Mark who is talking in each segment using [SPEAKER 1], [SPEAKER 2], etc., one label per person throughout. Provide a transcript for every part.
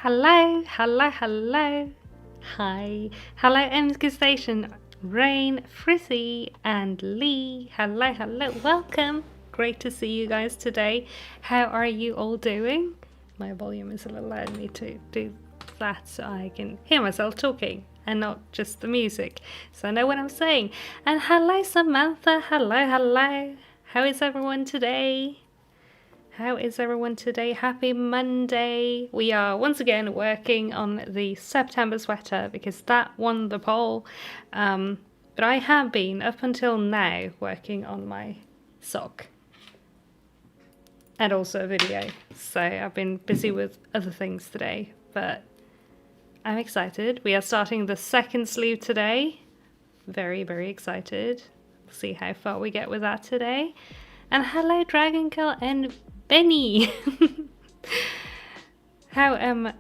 [SPEAKER 1] Hello, hello, hello. Hi. Hello, MSK Station. Rain, Frizzy, and Lee. Hello, hello. Welcome. Great to see you guys today. How are you all doing? My volume is allowing me to do that so I can hear myself talking and not just the music. So I know what I'm saying. And hello, Samantha. Hello, hello. How is everyone today? How is everyone today? Happy Monday. We are once again working on the September sweater because that won the poll. But I have been, up until now, working on my sock. And also a video. So I've been busy with other things today. But I'm excited. We are starting the second sleeve today. Very, very excited. We'll see how far we get with that today. And hello, Dragon Girl and Benny. How am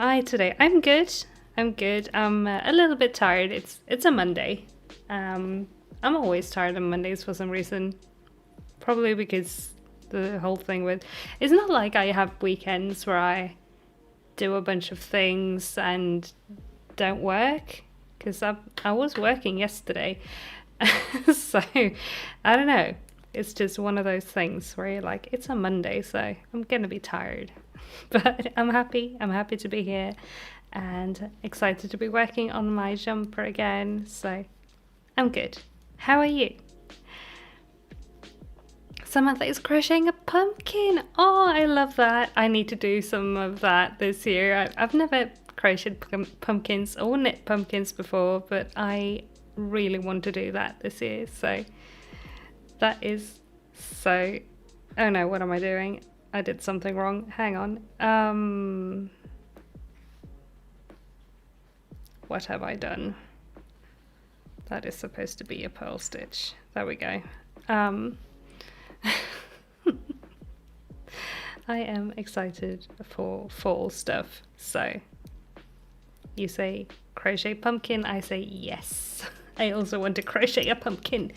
[SPEAKER 1] I today? I'm good. I'm good. I'm a little bit tired. It's a Monday. I'm always tired on Mondays for some reason. Probably because the whole thing with it's not like I have weekends where I do a bunch of things and don't work, because I was working yesterday. So I don't know. It's just one of those things where you're like, it's a Monday, so I'm going to be tired. But I'm happy. I'm happy to be here and excited to be working on my jumper again. So I'm good. How are you? Samantha is crocheting a pumpkin. Oh, I love that. I need to do some of that this year. I've never crocheted pumpkins or knit pumpkins before, but I really want to do that this year. So that is so... Oh no, what am I doing? I did something wrong. Hang on. What have I done? That is supposed to be a purl stitch. There we go. I am excited for fall stuff. So you say crochet pumpkin, I say yes. I also want to crochet a pumpkin.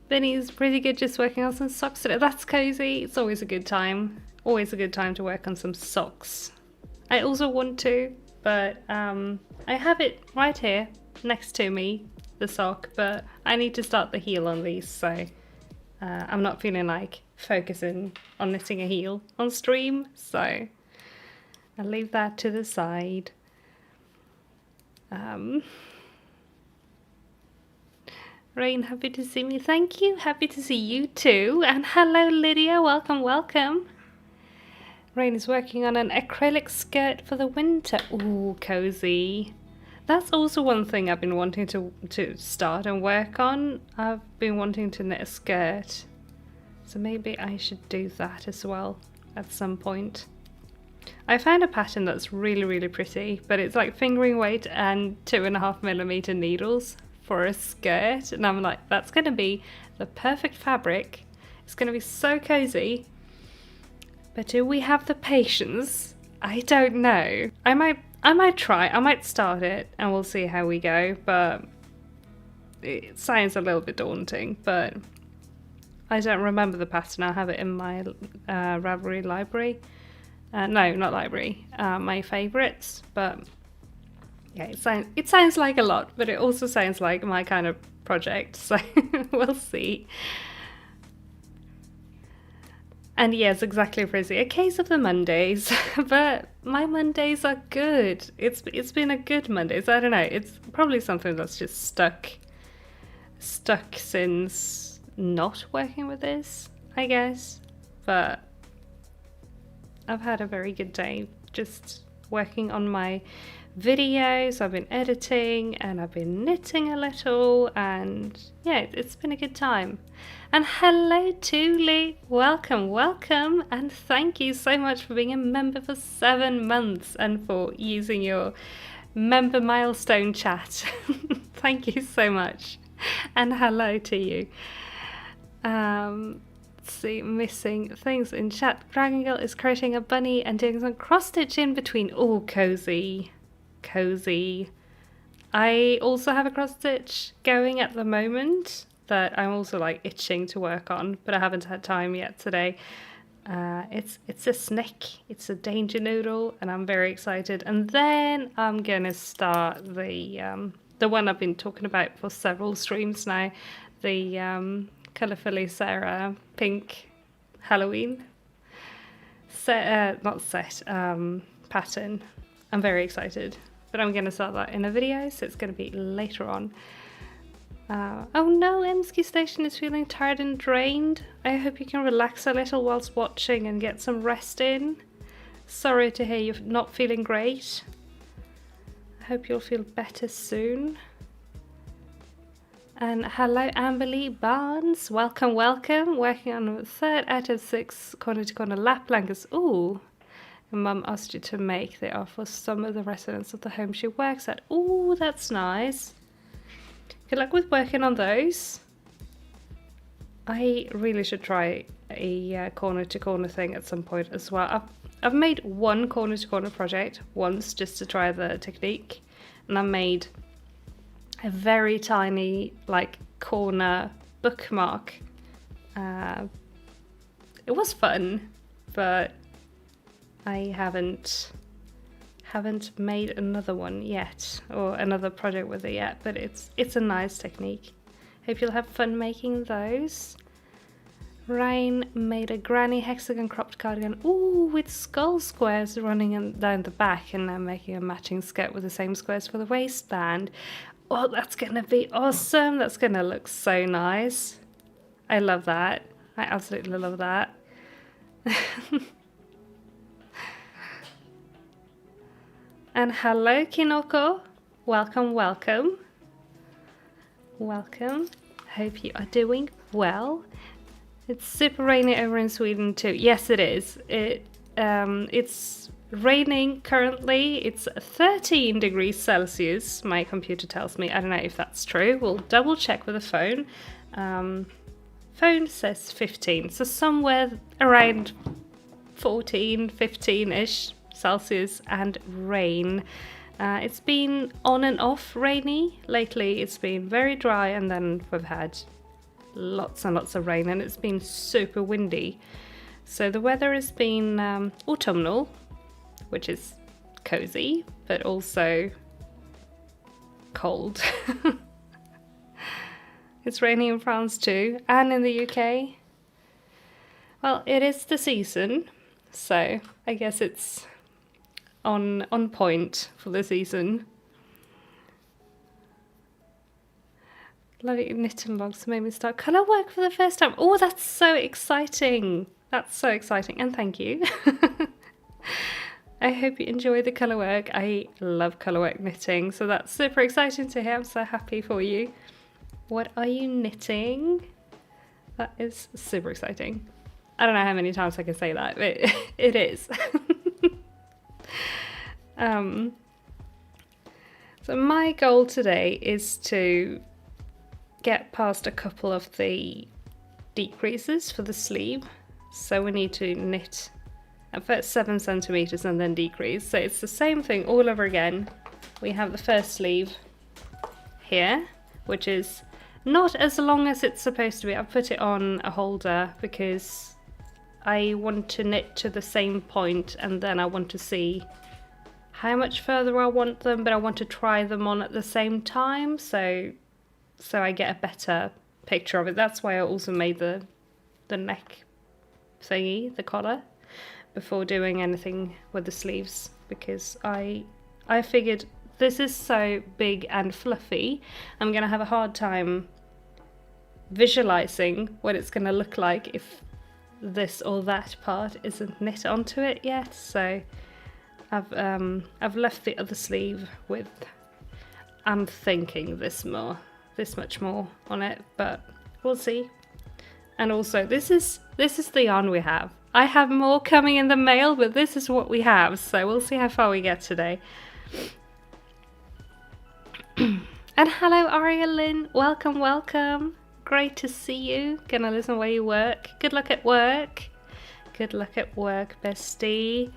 [SPEAKER 1] Benny's pretty good just working on some socks today. That's cozy. It's always a good time. Always a good time to work on some socks. I also want to, but I have it right here next to me, the sock, but I need to start the heel on these, so I'm not feeling like focusing on knitting a heel on stream, so I'll leave that to the side. Rain, happy to see me. Thank you. Happy to see you too. And hello, Lydia. Welcome, welcome. Rain is working on an acrylic skirt for the winter. Ooh, cozy. That's also one thing I've been wanting to start and work on. I've been wanting to knit a skirt. So maybe I should do that as well at some point. I found a pattern that's really, really pretty, but it's like fingering weight and 2.5mm needles for a skirt, and I'm like, that's going to be the perfect fabric. It's going to be so cozy, but do we have the patience? I don't know. I might try. I might start it and we'll see how we go, but it sounds a little bit daunting. But I don't remember the pattern. I have it in my Ravelry library. No, not library. My favorites, but yeah, it sounds like a lot, but it also sounds like my kind of project, so we'll see. And yes, exactly, Frizzy. A case of the Mondays, but my Mondays are good. It's been a good Monday. So I don't know. It's probably something that's just stuck since not working with this, I guess. But I've had a very good day just working on my videos. I've been editing and I've been knitting a little, and yeah, it's been a good time. And hello Tuli, welcome, welcome, and thank you so much for being a member for 7 months and for using your member milestone chat. Thank you so much, and hello to you. Let's see, missing things in chat. Dragon Girl is crocheting a bunny and doing some cross stitch in between. Oh, cozy. Cozy. I also have a cross stitch going at the moment that I'm also like itching to work on, but I haven't had time yet today. It's a snack. It's a danger noodle, and I'm very excited. And then I'm gonna start the one I've been talking about for several streams now, the Colourfully Sarah pink Halloween set, not set, pattern. I'm very excited, but I'm gonna start that in a video, so it's gonna be later on. Oh no, Emsky Station is feeling tired and drained. I hope you can relax a little whilst watching and get some rest in. Sorry to hear you're not feeling great. I hope you'll feel better soon. And hello Amberly Barnes, welcome, welcome. Working on the 3rd out of 6 corner to corner lap blankets. Ooh, Mum asked you to make. They are for some of the residents of the home she works at. Ooh, that's nice. Good luck with working on those. I really should try a corner to corner thing at some point as well. I've made one corner to corner project once just to try the technique, and I made a very tiny like corner bookmark. It was fun, but I haven't made another one yet, or another project with it yet, but it's a nice technique. Hope you'll have fun making those. Rain made a granny hexagon cropped cardigan, ooh, with skull squares running down the back, and now making a matching skirt with the same squares for the waistband. Oh, that's gonna be awesome. That's gonna look so nice. I love that. I absolutely love that. And hello Kinoko, welcome, welcome. Welcome, hope you are doing well. It's super rainy over in Sweden too. Yes, it is. It's raining currently. It's 13 degrees Celsius, my computer tells me. I don't know if that's true. We'll double check with the phone. Phone says 15, so somewhere around 14, 15-ish Celsius and rain. It's been on and off rainy lately. It's been very dry, and then we've had lots and lots of rain, and it's been super windy. So the weather has been autumnal, which is cozy, but also cold. It's raining in France too, and in the UK. Well, it is the season, so I guess it's on point for the season. Bloody knitting logs made me start colour work for the first time. Oh, that's so exciting. That's so exciting, and thank you. I hope you enjoy the colour work. I love colour work knitting, so that's super exciting to hear. I'm so happy for you. What are you knitting? That is super exciting. I don't know how many times I can say that, but it is. So my goal today is to get past a couple of the decreases for the sleeve. So we need to knit at first 7 centimeters and then decrease. So it's the same thing all over again. We have the first sleeve here, which is not as long as it's supposed to be. I've put it on a holder because I want to knit to the same point, and then I want to see how much further I want them, but I want to try them on at the same time, so I get a better picture of it. That's why I also made the neck thingy, the collar, before doing anything with the sleeves, because I figured this is so big and fluffy, I'm gonna have a hard time visualizing what it's gonna look like if this or that part isn't knit onto it yet. So I've left the other sleeve with, I'm thinking this much more on it, but we'll see. And also this is the yarn we have. I have more coming in the mail, but this is what we have, so we'll see how far we get today. And hello Ariel Lynn, welcome, welcome. Great to see you. Gonna listen where you work. Good luck at work. Good luck at work, bestie.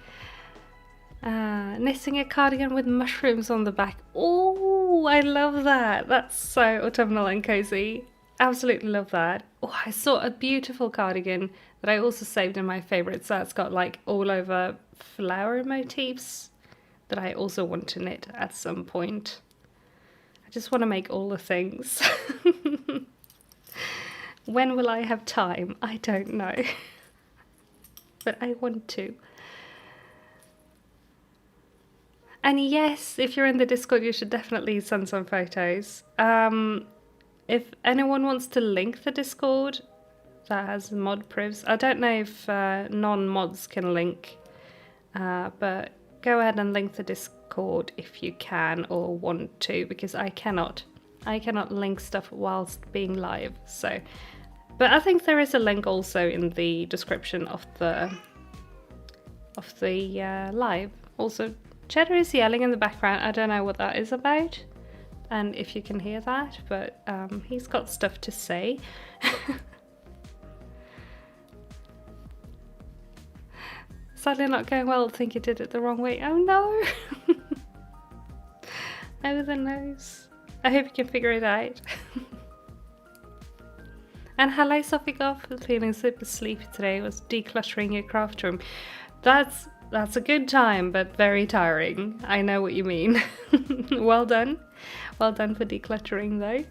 [SPEAKER 1] Knitting a cardigan with mushrooms on the back. Oh, I love that. That's so autumnal and cozy. Absolutely love that. Oh, I saw a beautiful cardigan that I also saved in my favorites. That's got like all over flower motifs that I also want to knit at some point. I just want to make all the things. When will I have time? I don't know. But I want to. And yes, if you're in the Discord, you should definitely send some photos. If anyone wants to link the Discord that has mod privs, I don't know if non-mods can link, but go ahead and link the Discord if you can or want to, because I cannot link stuff whilst being live. So, but I think there is a link also in the description of the live. Also, Cheddar is yelling in the background. I don't know what that is about and if you can hear that, but he's got stuff to say. Sadly not going well. I think you did it the wrong way. Oh no! Oh, the nose. I hope you can figure it out. And hello, Sophie Goff. Feeling super sleepy today. Was decluttering your craft room. That's a good time, but very tiring. I know what you mean. Well done. Well done for decluttering though.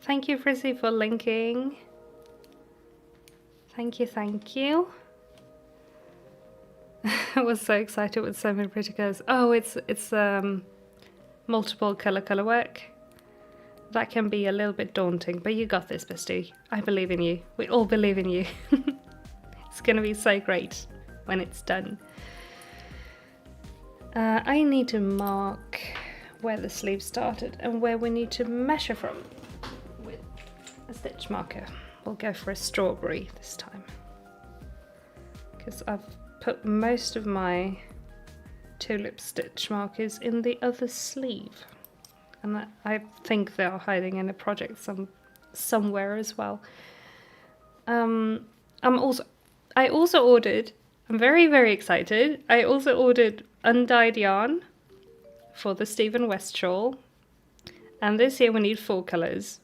[SPEAKER 1] Thank you, Frizzy, for linking. Thank you, thank you. I was so excited with so many pretty colours. Oh, it's multiple colour work. That can be a little bit daunting, but you got this, bestie. I believe in you. We all believe in you. It's gonna be so great when it's done. I need to mark where the sleeve started and where we need to measure from with a stitch marker. We'll go for a strawberry this time, because I've put most of my tulip stitch markers in the other sleeve. And I think they are hiding in a project somewhere as well. I also ordered, I'm very, very excited. I also ordered undyed yarn for the Stephen West shawl. And this year we need 4 colours.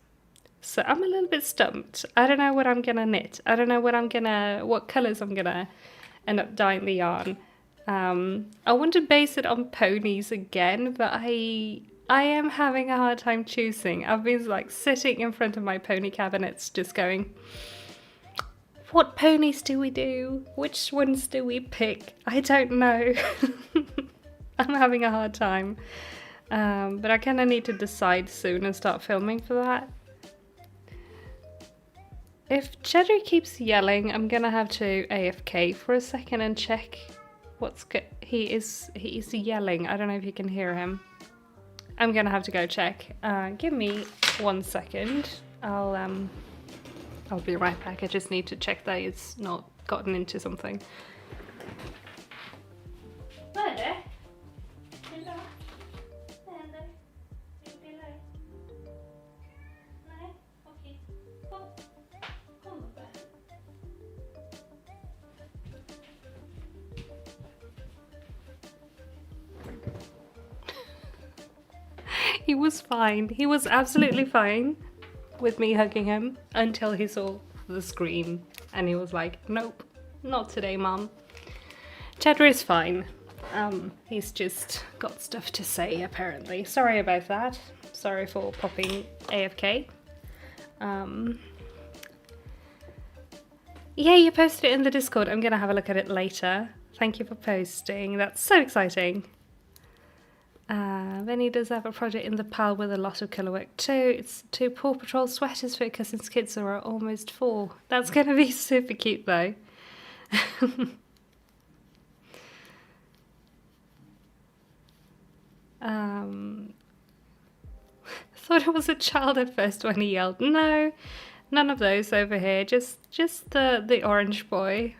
[SPEAKER 1] So I'm a little bit stumped. I don't know what I'm gonna knit. I don't know what colours I'm gonna end up dyeing the yarn. I want to base it on ponies again, but I am having a hard time choosing. I've been like sitting in front of my pony cabinets just going, what ponies do we do? Which ones do we pick? I don't know. I'm having a hard time. But I kind of need to decide soon and start filming for that. If Cheddar keeps yelling, I'm gonna have to AFK for a second and check what's good. He is yelling. I don't know if you can hear him. I'm gonna have to go check. Give me 1 second. I'll be right back. I just need to check that it's not gotten into something. He was fine. He was absolutely fine with me hugging him until he saw the screen and he was like, nope, not today, Mom. Cheddar is fine. He's just got stuff to say, apparently. Sorry about that. Sorry for popping AFK. Yeah, you posted it in the Discord. I'm gonna have a look at it later. Thank you for posting. That's so exciting. Then he does have a project in the pile with a lot of colour work too. It's 2 Paw Patrol sweaters for your cousin's kids who are almost 4. That's going to be super cute though. Thought it was a child at first when he yelled. No, none of those over here. Just the orange boy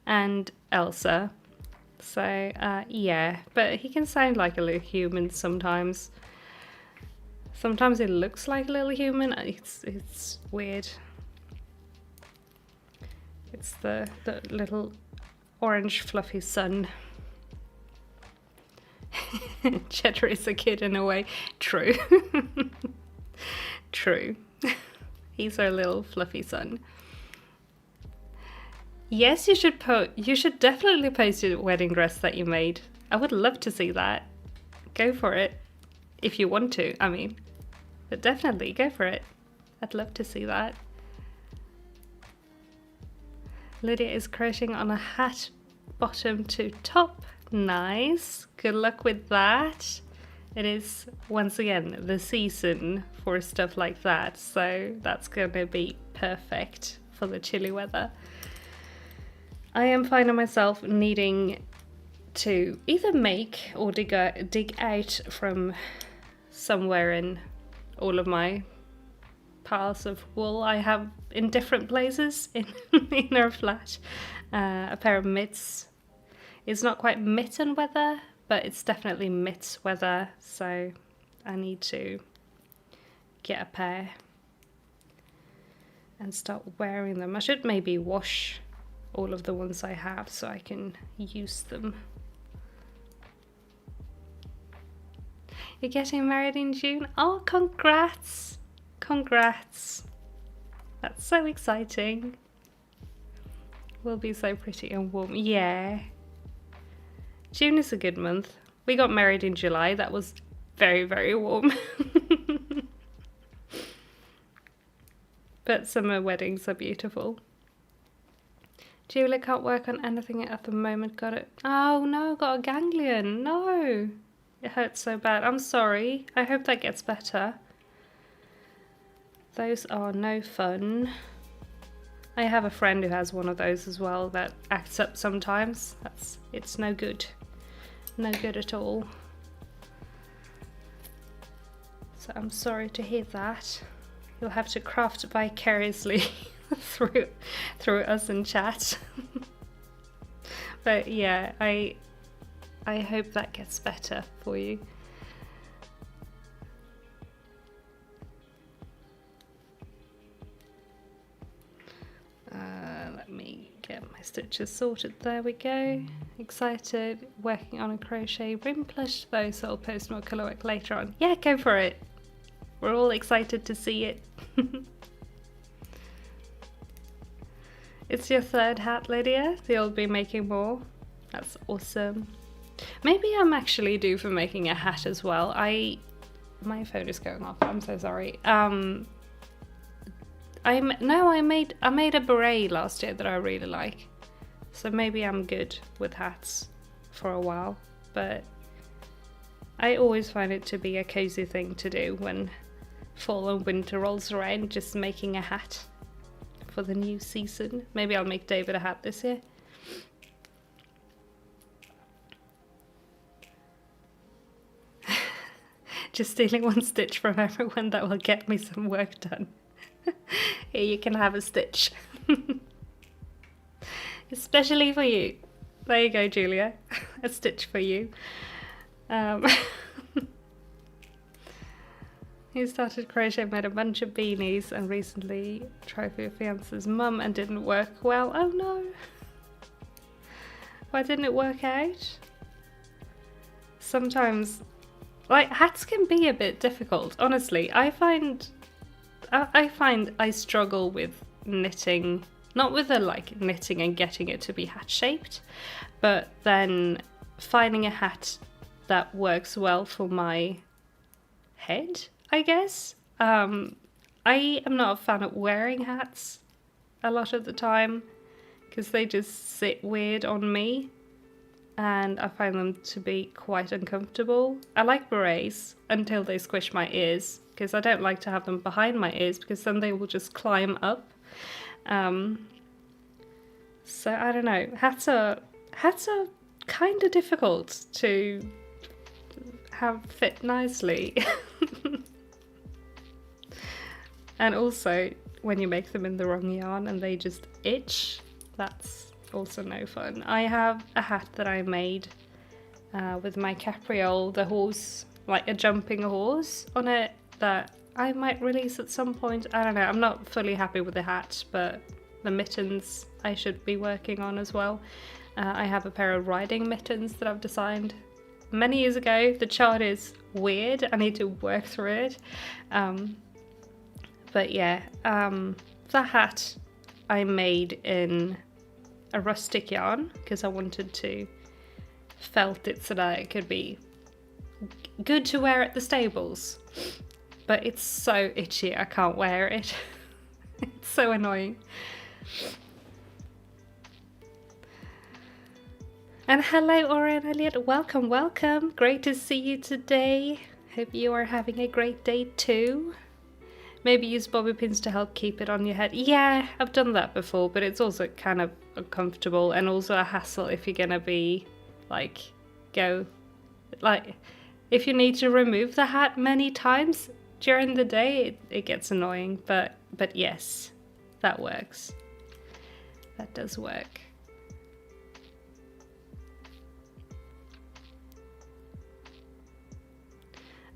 [SPEAKER 1] and Elsa. So, yeah, but he can sound like a little human sometimes. Sometimes it looks like a little human. It's weird. It's the little orange fluffy sun. Cheddar is a kid in a way. True. True. He's our little fluffy son. Yes, you should definitely post your wedding dress that you made. I would love to see that. Go for it. If you want to, I mean. But definitely go for it. I'd love to see that. Lydia is crocheting on a hat, bottom to top. Nice. Good luck with that. It is, once again, the season for stuff like that. So that's going to be perfect for the chilly weather. I am finding myself needing to either make or dig out from somewhere in all of my piles of wool I have in different places in our flat. A pair of mitts. It's not quite mitten weather, but it's definitely mitts weather, so I need to get a pair and start wearing them. I should maybe wash all of the ones I have so I can use them. You're getting married in June? Oh, congrats! Congrats! That's so exciting. Will be so pretty and warm. Yeah. June is a good month. We got married in July. That was very, very warm. But summer weddings are beautiful. Julia can't work on anything at the moment. Got it. Oh no, got a ganglion. No. It hurts so bad. I'm sorry. I hope that gets better. Those are no fun. I have a friend who has one of those as well that acts up sometimes. It's no good. No good at all. So I'm sorry to hear that. You'll have to craft vicariously through us in chat. But yeah, I hope that gets better for you. Let me get my stitches sorted. There we go. Excited, working on a crochet rim plush though, so I'll post more colour work later on. Yeah, go for it. We're all excited to see it. It's your third hat, Lydia. You'll be making more. That's awesome. Maybe I'm actually due for making a hat as well. My phone is going off. I'm so sorry. I made a beret last year that I really like. So maybe I'm good with hats for a while, but I always find it to be a cozy thing to do when fall and winter rolls around, just making a hat for the new season. Maybe I'll make David a hat this year. Just stealing one stitch from everyone, that will get me some work done. Here, you can have a stitch. Especially for you. There you go, Julia. A stitch for you. He started crochet, made a bunch of beanies, and recently tried for your fiance's mum and didn't work well. Oh no. Why didn't it work out? Sometimes, like, hats can be a bit difficult, honestly. I find I struggle with knitting, not with the like knitting and getting it to be hat shaped, but then finding a hat that works well for my head, I guess. I am not a fan of wearing hats a lot of the time because they just sit weird on me and I find them to be quite uncomfortable. I like berets until they squish my ears, because I don't like to have them behind my ears because then they will just climb up. So I don't know. Hats are kind of difficult to have fit nicely. And also when you make them in the wrong yarn and they just itch, that's also no fun. I have a hat that I made with my capriole, the horse, like a jumping horse on it, that I might release at some point. I don't know, I'm not fully happy with the hat, but the mittens I should be working on as well. I have a pair of riding mittens that I've designed many years ago. The chart is weird. I need to work through it. But yeah, the hat I made in a rustic yarn because I wanted to felt it so that it could be good to wear at the stables. But it's so itchy, I can't wear it. It's so annoying. And hello, Aura and Elliot. Welcome, welcome. Great to see you today. Hope you are having a great day too. Maybe use bobby pins to help keep it on your head. Yeah, I've done that before, but it's also kind of uncomfortable and also a hassle if you're gonna be like, if you need to remove the hat many times during the day, it gets annoying. But yes, that works. That does work.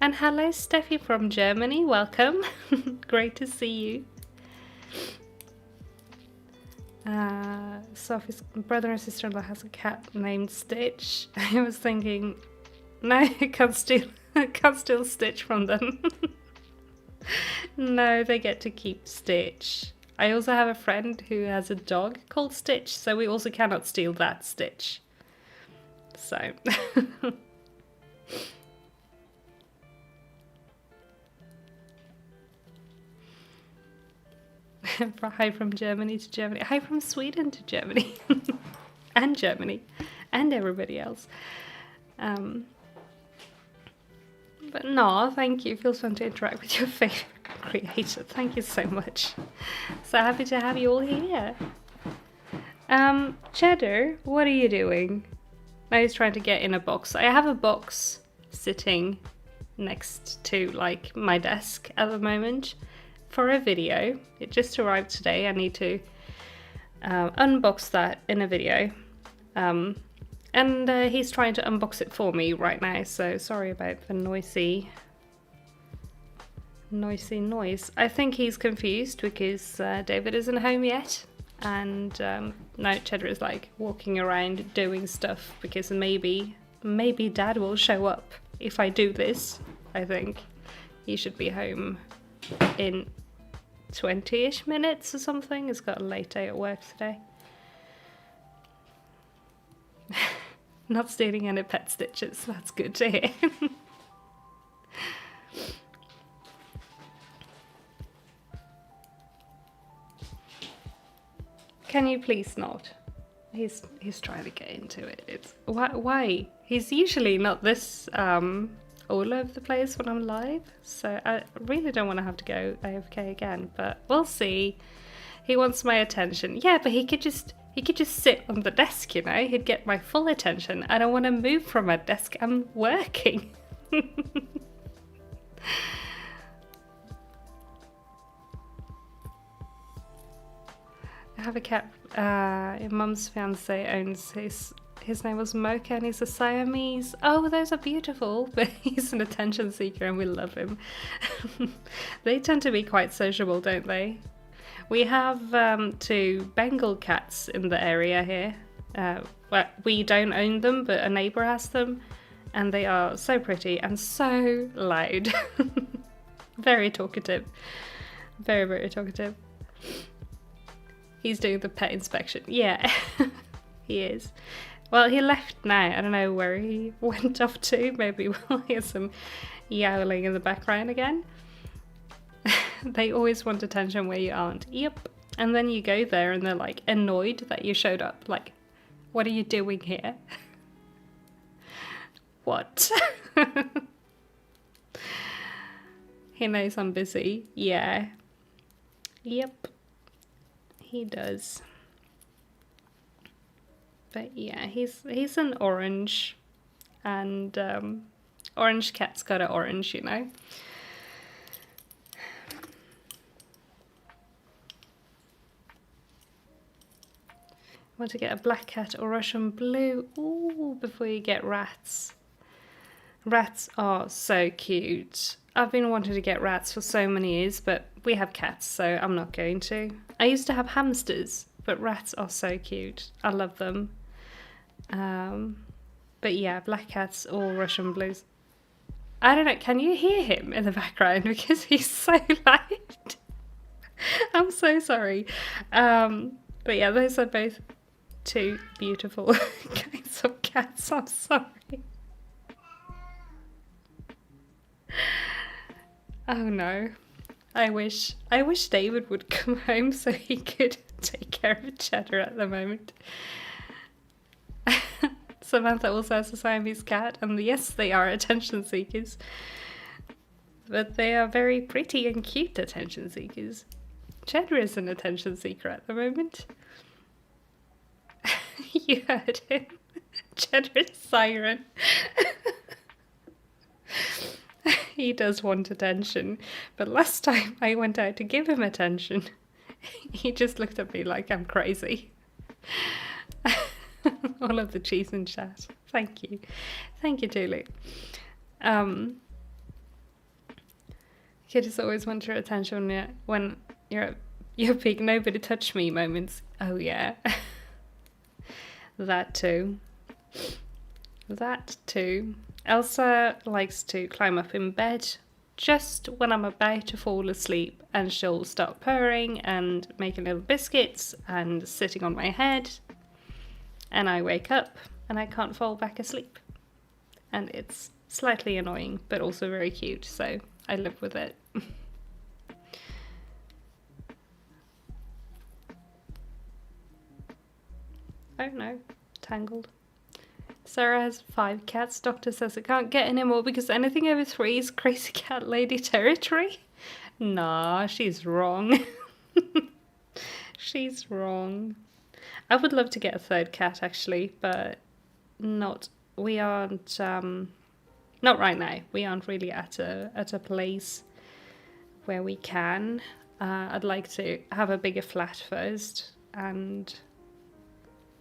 [SPEAKER 1] And hello, Steffi from Germany. Welcome. Great to see you. Sophie's brother and sister-in-law has a cat named Stitch. I was thinking, no, I can't steal Stitch from them. No, they get to keep Stitch. I also have a friend who has a dog called Stitch, so we also cannot steal that Stitch. So... Hi from Germany to Germany. Hi from Sweden to Germany. And Germany. And everybody else. But no, thank you. It feels fun to interact with your favorite creator. Thank you so much. So happy to have you all here. Cheddar, what are you doing? Now he's trying to get in a box. I have a box sitting next to like my desk at the moment. For a video. It just arrived today. I need to unbox that in a video. And he's trying to unbox it for me right now, so sorry about the noisy noise. I think he's confused because David isn't home yet, and now Cheddar is like walking around doing stuff because maybe Dad will show up if I do this. I think he should be home in 20-ish minutes or something. He's got a late day at work today. Not stealing any pet stitches. That's good to hear. Can you please not? He's trying to get into it. It's why? He's usually not this all over the place when I'm live, so I really don't want to have to go AFK again, but we'll see. He wants my attention. Yeah, but he could just sit on the desk, you know? He'd get my full attention. I don't want to move from my desk. I'm working. I have a cat. Mum's fiance owns his name was Mocha and he's a Siamese. Oh, those are beautiful, but he's an attention seeker and we love him. They tend to be quite sociable, don't they? We have 2 Bengal cats in the area here. Well, we don't own them, but a neighbour has them. And they are so pretty and so loud. Very talkative. Very, very talkative. He's doing the pet inspection. Yeah, he is. Well, he left now. I don't know where he went off to. Maybe we'll hear some yowling in the background again. They always want attention where you aren't. Yep. And then you go there and they're like annoyed that you showed up. Like, what are you doing here? What? He knows I'm busy. Yeah. Yep. He does. But yeah, he's an orange, and orange cat's got an orange, you know. Want to get a black cat or Russian blue? Ooh, before you get rats. Rats are so cute. I've been wanting to get rats for so many years, but we have cats, so I'm not going to. I used to have hamsters, but rats are so cute. I love them. But yeah, black cats or Russian blues. I don't know, can you hear him in the background? Because he's so loud. I'm so sorry. But yeah, those are both two beautiful kinds of cats. I'm sorry. Oh no. I wish David would come home so he could take care of Cheddar at the moment. Samantha also has a Siamese cat, and yes, they are attention seekers. But they are very pretty and cute attention seekers. Cheddar is an attention seeker at the moment. You heard him. Cheddar's siren. He does want attention, but last time I went out to give him attention, he just looked at me like I'm crazy. All of the cheese in chat. Thank you. Thank you, Julie. Kids always want your attention when you're at your big nobody touch me moments. Oh yeah. That too. That too. Elsa likes to climb up in bed just when I'm about to fall asleep, and she'll start purring and making little biscuits and sitting on my head, and I wake up and I can't fall back asleep. And it's slightly annoying, but also very cute, so I live with it. Oh no, tangled. Sarah has 5 cats. Doctor says it can't get any more because anything over 3 is crazy cat lady territory. Nah, she's wrong. She's wrong. I would love to get a 3rd cat actually, but we aren't not right now. We aren't really at a place where we can. I'd like to have a bigger flat first, and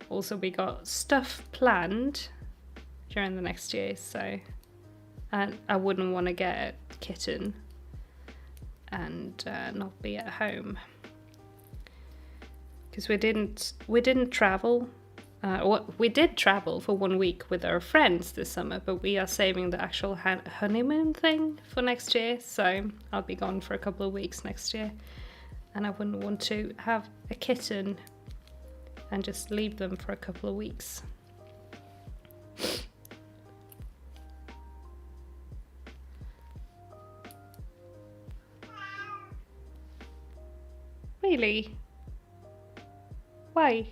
[SPEAKER 1] also we got stuff planned during the next year, so I wouldn't want to get a kitten and not be at home, because we didn't travel. We did travel for 1 week with our friends this summer, but we are saving the actual honeymoon thing for next year, so I'll be gone for a couple of weeks next year, and I wouldn't want to have a kitten and just leave them for a couple of weeks. Really? Why?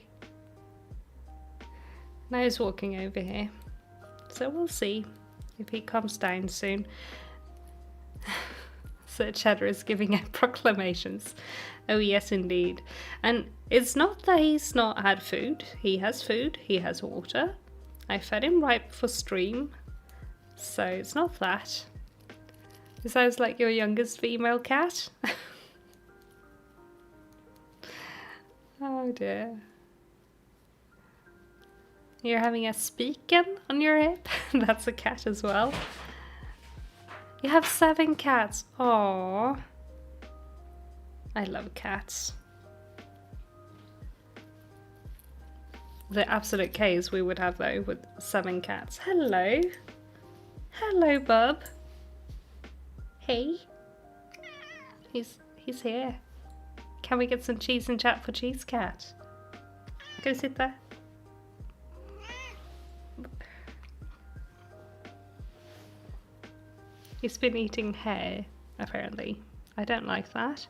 [SPEAKER 1] Now he's walking over here, so we'll see if he comes down soon. Sir Cheddar is giving out proclamations. Oh yes, indeed. And it's not that he's not had food. He has food, he has water. I fed him right before stream, so it's not that. It sounds like your youngest female cat. Oh dear. You're having a speakin on your hip? That's a cat as well. You have 7 cats. Aww. I love cats. The absolute case we would have though with 7 cats. Hello. Hello, bub. Hey. He's here. Can we get some cheese and chat for Cheese Cat? Go sit there. He's been eating hair, apparently. I don't like that.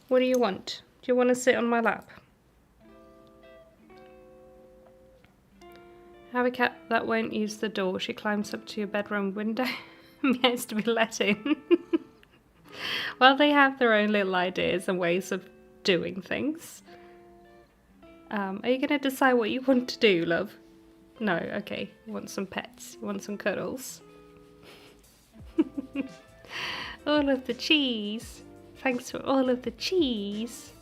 [SPEAKER 1] What do you want? Do you want to sit on my lap? Have a cat that won't use the door. She climbs up to your bedroom window. Meows to be let in. Well, they have their own little ideas and ways of doing things. Are you going to decide what you want to do, love? No, okay. You want some pets. You want some cuddles. All of the cheese. Thanks for all of the cheese.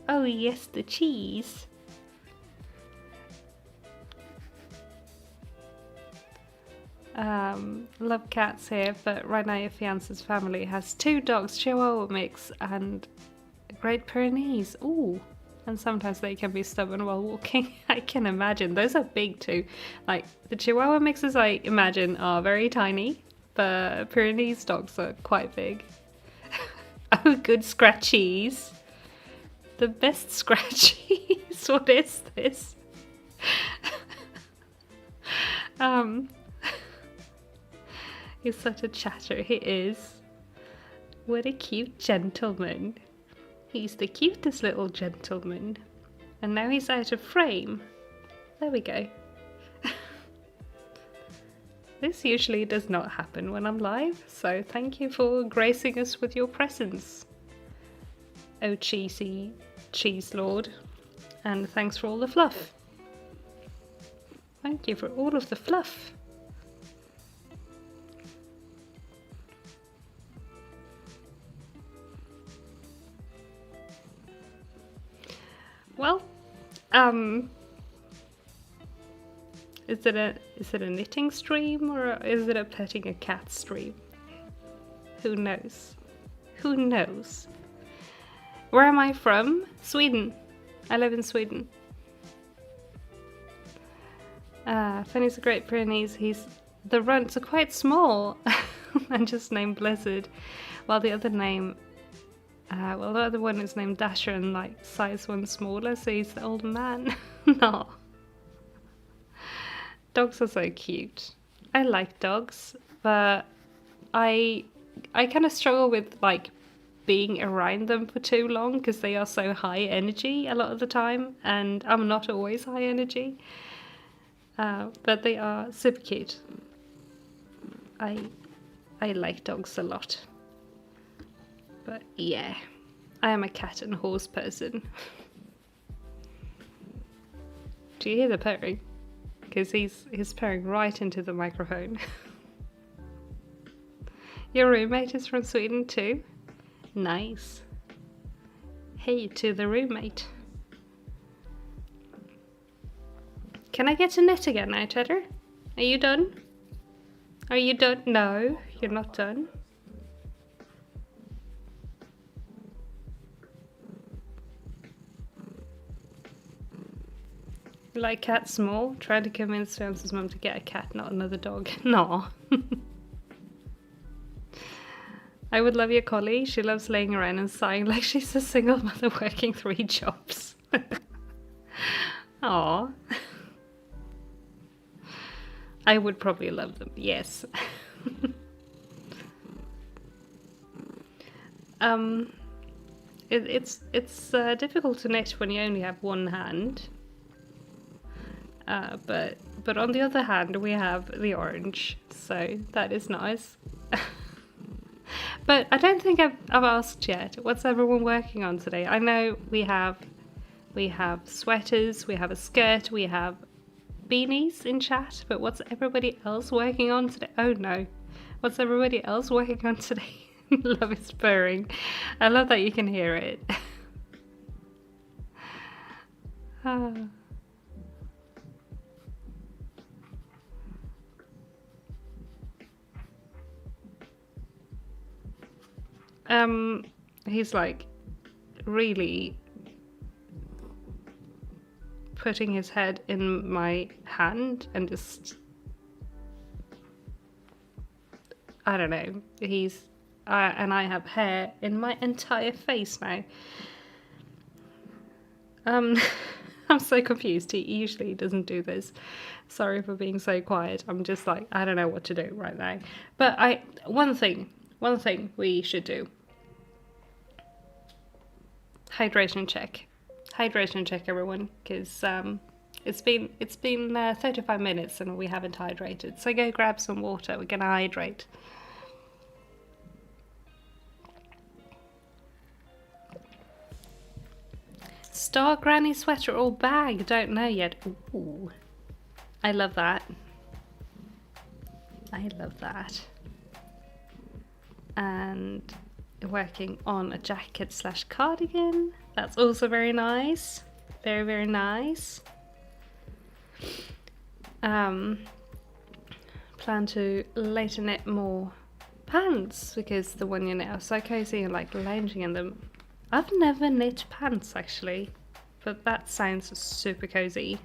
[SPEAKER 1] Oh yes, the cheese. Love cats here, but right now your fiance's family has 2 dogs, Chihuahua mix and a Great Pyrenees. Ooh, And sometimes they can be stubborn while walking. I can imagine. Those are big too. Like the Chihuahua mixes I imagine are very tiny, but Pyrenees dogs are quite big. Oh, good scratchies. The best scratchies. What is this? He's such a chatter, he is. What a cute gentleman. He's the cutest little gentleman. And now he's out of frame. There we go. This usually does not happen when I'm live, so thank you for gracing us with your presence. Oh, cheesy cheese lord. And thanks for all the fluff. Thank you for all of the fluff. Well, is it a knitting stream or is it a petting a cat stream? Who knows? Who knows? Where am I from? Sweden. I live in Sweden. Fanny's a Great Pyrenees. The runts are quite small and just named Blizzard, while the other name. Well, the other one is named Dasher and like size one smaller, so he's the old man. No. Dogs are so cute. I like dogs, but I kind of struggle with like being around them for too long because they are so high energy a lot of the time, and I'm not always high energy. But they are super cute. I like dogs a lot. But yeah, I am a cat and horse person. Do you hear the purring? Because he's purring right into the microphone. Your roommate is from Sweden too? Nice. Hey to the roommate. Can I get to knit again now, Cheddar? Are you done? Are you done? No, you're not done. Like cat small, trying to convince France's mum to get a cat, not another dog. No. I would love your collie. She loves laying around and sighing like she's a single mother working 3 jobs. Aww. I would probably love them, yes. It's difficult to knit when you only have one hand. But on the other hand, we have the orange, so that is nice. But I don't think I've asked yet. What's everyone working on today? I know we have sweaters, we have a skirt, we have beanies in chat. But what's everybody else working on today? Oh no, what's everybody else working on today? Love is purring. I love that you can hear it. He's like really putting his head in my hand and just, I don't know, and I have hair in my entire face now. I'm so confused. He usually doesn't do this. Sorry for being so quiet. I'm just like, I don't know what to do right now. But one thing we should do. Hydration check, everyone, because it's been 35 minutes and we haven't hydrated. So go grab some water. We're gonna hydrate. Star granny sweater or bag? Don't know yet. Ooh, I love that. And working on a jacket / cardigan. That's also very nice. Very, very nice. Plan to later knit more pants because the one you knit are so cozy and like lounging in them. I've never knit pants actually. but that sounds super cozy.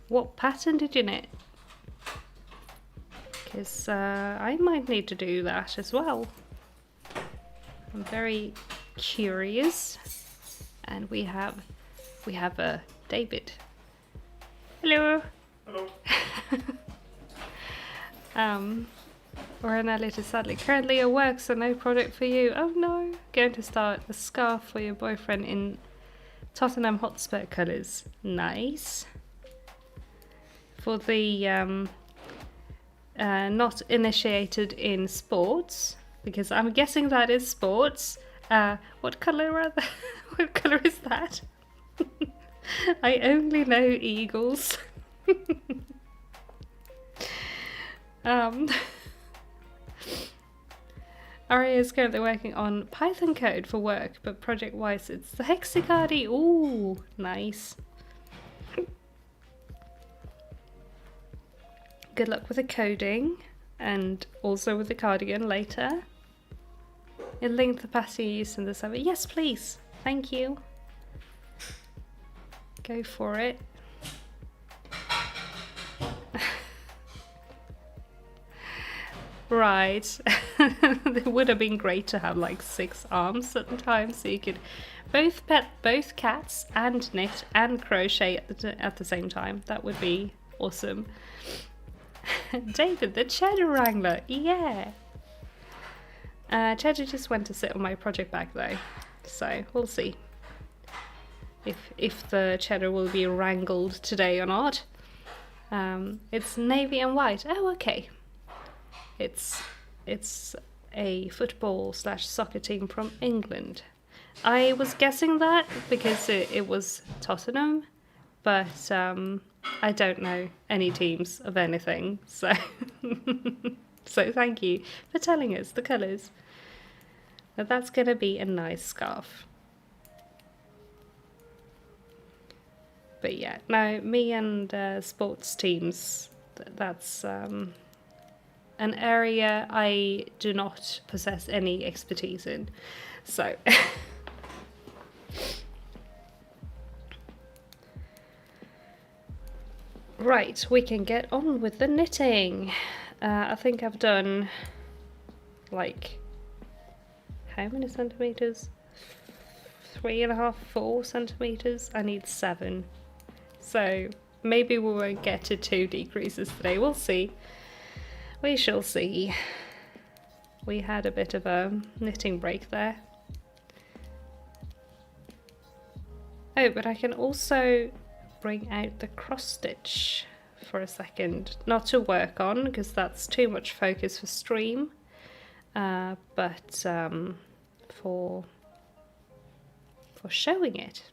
[SPEAKER 1] What pattern did you knit? Because I might need to do that as well. I'm very curious. And we have David. Hello.
[SPEAKER 2] Hello.
[SPEAKER 1] We're an editor, sadly. Currently at work, so no project for you. Oh no. Going to start a scarf for your boyfriend in Tottenham Hotspur colours. Nice. For the not initiated in sports, because I'm guessing that is sports. What colour are they? What colour is that? I only know eagles. Aria is currently working on Python code for work, but project-wise it's the hexacardi. Ooh, nice. Good luck with the coding, and also with the cardigan later. In link the pattern you used in the server. Yes, please. Thank you. Go for it. Right. It would have been great to have like 6 arms at the time, so you could both pet both cats and knit and crochet at the same time. That would be awesome. David, the Cheddar Wrangler, yeah. Cheddar just went to sit on my project bag though, so we'll see if the Cheddar will be wrangled today or not. It's navy and white. Oh, okay. It's a football/soccer team from England. I was guessing that because it was Tottenham, but I don't know any teams of anything, so so thank you for telling us the colours. Now that's gonna be a nice scarf. But yeah, no, me and sports teams, that's an area I do not possess any expertise in, so right, we can get on with the knitting. I think I've done like how many centimeters? 3.5, 4 centimeters. I need 7, so maybe we won't get to 2 decreases today. We'll see. We shall see. We had a bit of a knitting break there. Oh, but I can also bring out the cross stitch for a second. Not to work on, because that's too much focus for stream. But for showing it,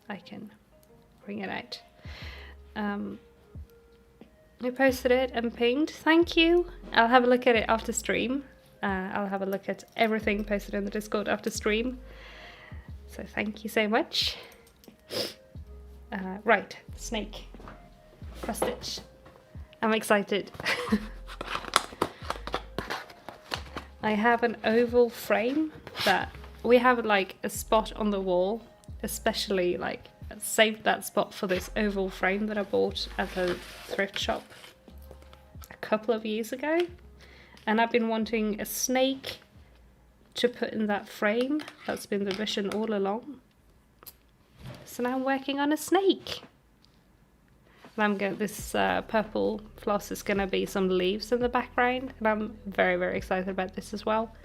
[SPEAKER 1] I can bring it out. I posted it and pinged. Thank you. I'll have a look at it after stream. I'll have a look at everything posted in the Discord after stream. So thank you so much. Right, snake. Cross stitch. I'm excited. I have an oval frame that we have like a spot on the wall, especially like saved that spot for this oval frame that I bought at a thrift shop a couple of years ago, and I've been wanting a snake to put in that frame. That's been the mission all along, so now I'm working on a snake. And I'm going, this purple floss is going to be some leaves in the background, and I'm very, very excited about this as well.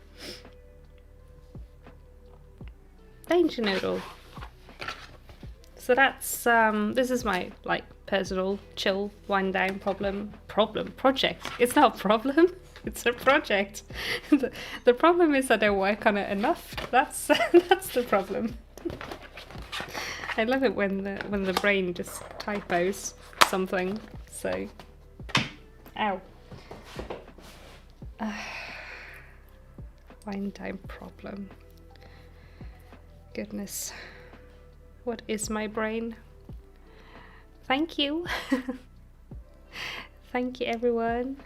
[SPEAKER 1] Danger Noodle. So that's this is my like personal chill wind down project. It's not a problem, it's a project. The problem is I don't work on it enough. That's that's the problem. I love it when the brain just typos something. So, ow. Wind down problem. Goodness. What is my brain? Thank you. Thank you, everyone.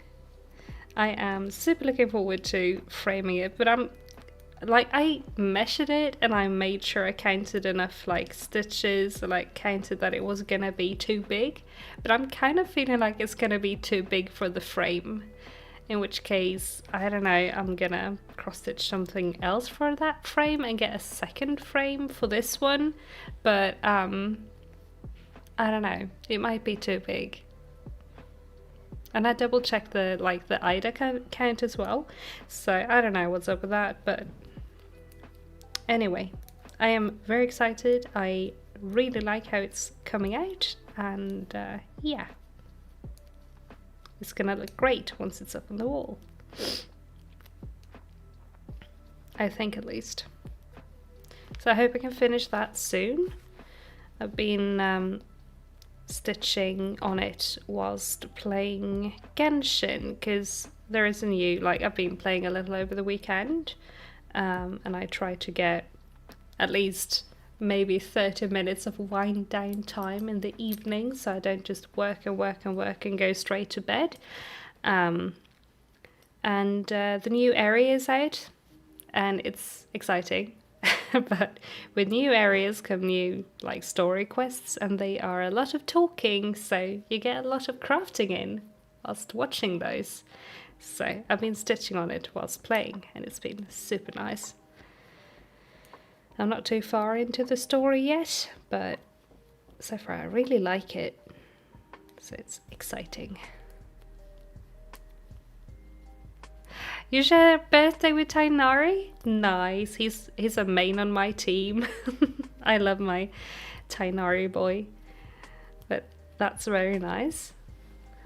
[SPEAKER 1] I am super looking forward to framing it, but like I measured it and I made sure I counted enough like stitches, like counted that it was gonna be too big, but I'm kind of feeling like it's gonna be too big for the frame, in which case, I don't know, I'm gonna cross stitch something else for that frame and get a second frame for this one, but I don't know, it might be too big. And I double checked the Ida count as well, so I don't know what's up with that, but anyway, I am very excited. I really like how it's coming out, and yeah, it's gonna look great once it's up on the wall. I think, at least. So I hope I can finish that soon. I've been stitching on it whilst playing Genshin, because there is a new, like, I've been playing a little over the weekend, and I try to get at least maybe 30 minutes of wind down time in the evening, so I don't just work and work and work and go straight to bed. And the new area is out, and it's exciting. But with new areas come new like story quests, and they are a lot of talking, so you get a lot of crafting in whilst watching those. So I've been stitching on it whilst playing, and it's been super nice. I'm not too far into the story yet, but so far I really like it, so it's exciting. You share a birthday with Tainari? Nice. He's a main on my team. I love my Tainari boy. But that's very nice.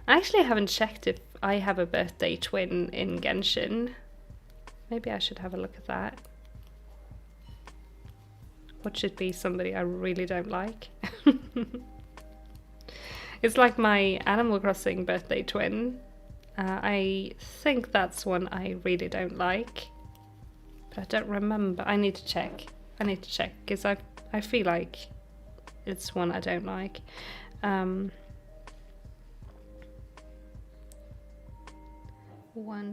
[SPEAKER 1] I actually haven't checked if I have a birthday twin in Genshin. Maybe I should have a look at that. What should be somebody I really don't like? It's like my Animal Crossing birthday twin. I think that's one I really don't like, but I don't remember. I need to check. Because I feel like it's one I don't like. 1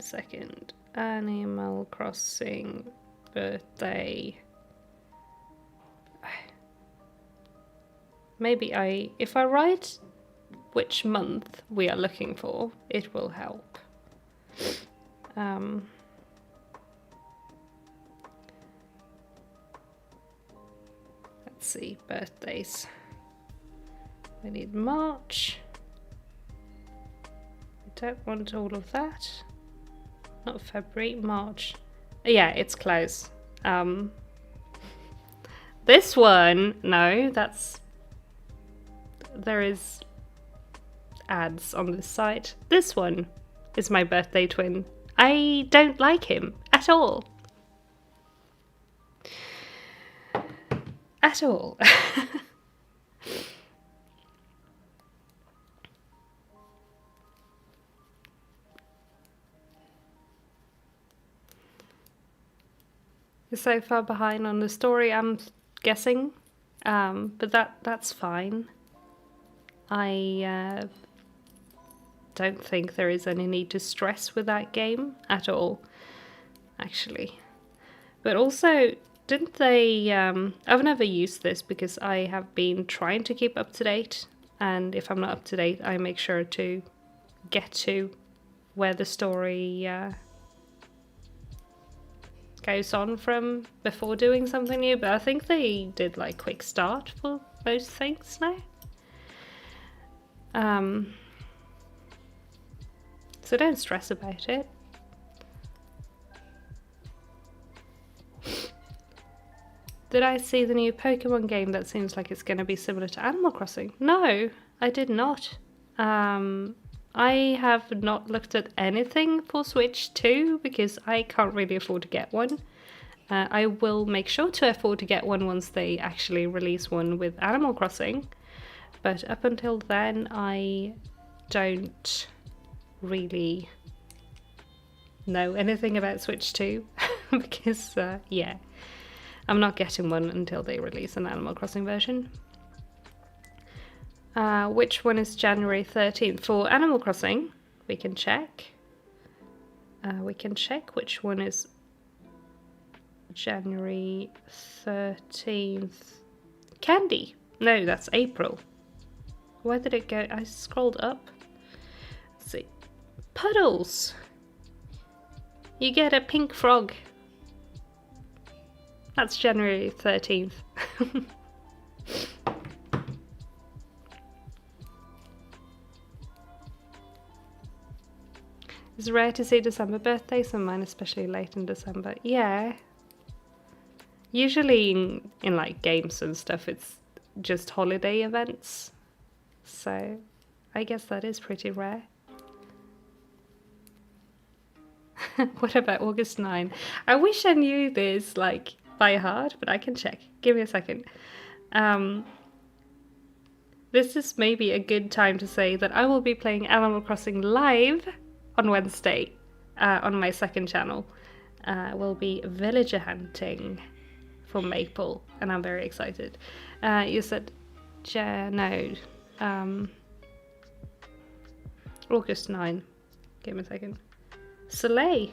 [SPEAKER 1] second. Animal Crossing birthday. Maybe if I write which month we are looking for, it will help. Let's see, birthdays. We need March. I don't want all of that. Not February, March. Yeah, it's close. This one, no, there is ads on this site. This one is my birthday twin. I don't like him at all. At all. You're so far behind on the story, I'm guessing, but that's fine. I don't think there is any need to stress with that game at all, actually. But also, didn't they, I've never used this because I have been trying to keep up to date, and if I'm not up to date, I make sure to get to where the story goes on from before doing something new, but I think they did like quick start for most things now. So don't stress about it. Did I see the new Pokemon game that seems like it's going to be similar to Animal Crossing? No, I did not. I have not looked at anything for Switch 2 because I can't really afford to get one. I will make sure to afford to get one once they actually release one with Animal Crossing. But up until then, I don't really know anything about Switch 2 because, yeah, I'm not getting one until they release an Animal Crossing version. Which one is January 13th? For Animal Crossing, we can check. We can check which one is January 13th. Candy. No, that's April. Where did it go? I scrolled up. Let's see. Puddles. You get a pink frog. That's January 13th. It's rare to see December birthdays, and mine especially late in December. Yeah. Usually in like games and stuff, it's just holiday events. So I guess that is pretty rare. What about August 9? I wish I knew this like by heart, but I can check. Give me a second. This is maybe a good time to say that I will be playing Animal Crossing live on Wednesday on my second channel. We'll be villager hunting for Maple, and I'm very excited. You said August 9. Give me a second. Soleil.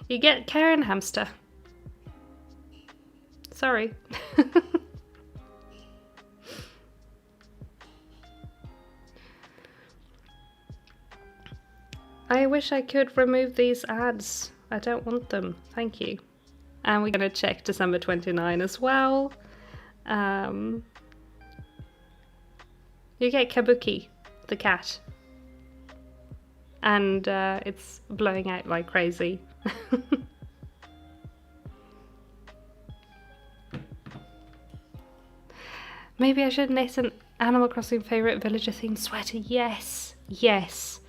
[SPEAKER 1] You get Karen hamster. Sorry. I wish I could remove these ads. I don't want them. Thank you. And we're going to check December 29 as well. You get Kabuki, the cat. And it's blowing out like crazy. Maybe I should knit an Animal Crossing favourite villager themed sweater. Yes, yes.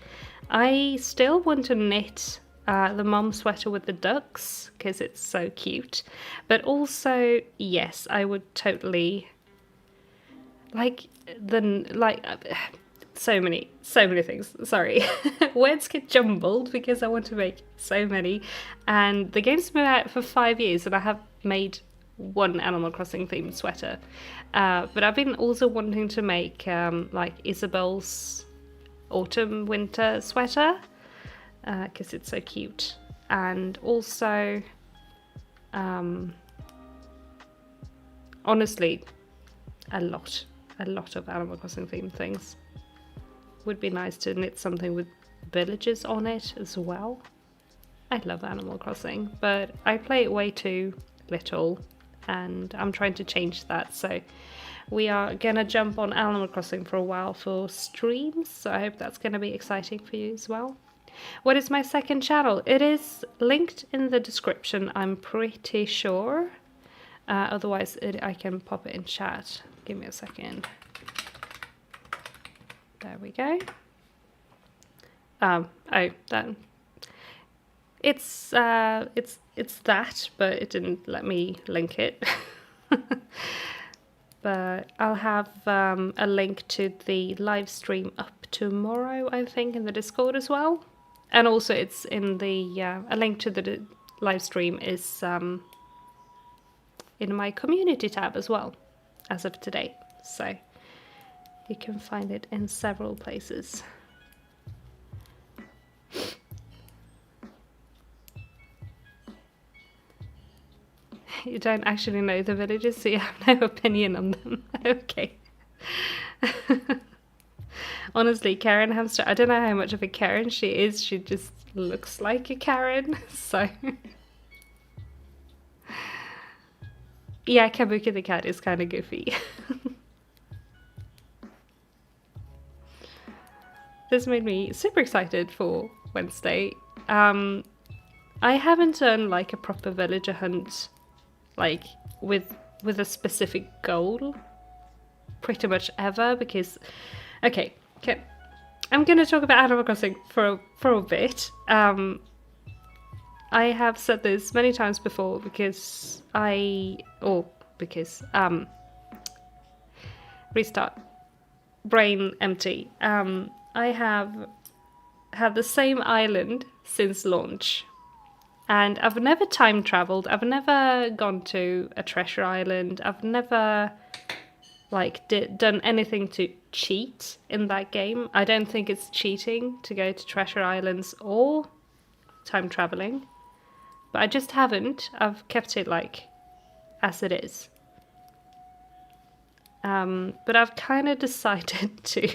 [SPEAKER 1] I still want to knit the mom sweater with the ducks because it's so cute. But also, yes, I would totally so many things. Sorry. Words get jumbled because I want to make so many. And the game's been out for 5 years and I have made one Animal Crossing themed sweater. But I've been also wanting to make like Isabel's autumn winter sweater because it's so cute. And also honestly a lot of Animal Crossing themed things. Would be nice to knit something with villages on it as well. I love Animal Crossing, but I play it way too little and I'm trying to change that. So we are gonna jump on Animal Crossing for a while for streams, so I hope that's gonna be exciting for you as well. What is my second channel? It is linked in the description, I'm pretty sure. Otherwise I can pop it in chat. Give me a second. There we go. It's that, but it didn't let me link it. But I'll have a link to the live stream up tomorrow, I think, in the Discord as well. And also it's in the, a link to the live stream is in my community tab as well, as of today. So you can find it in several places. You don't actually know the villages, so you have no opinion on them. Okay. Honestly, Karen hamster, I don't know how much of a Karen she is. She just looks like a Karen, so... Yeah, Kabuki the cat is kind of goofy. This made me super excited for Wednesday. I haven't done like a proper villager hunt like with a specific goal pretty much ever because okay I'm gonna talk about Animal Crossing for a bit. I have said this many times before because restart, brain empty. I have had the same island since launch. And I've never time traveled. I've never gone to a treasure island. I've never like done anything to cheat in that game. I don't think it's cheating to go to treasure islands or time traveling. But I just haven't. I've kept it like as it is. But I've kind of decided to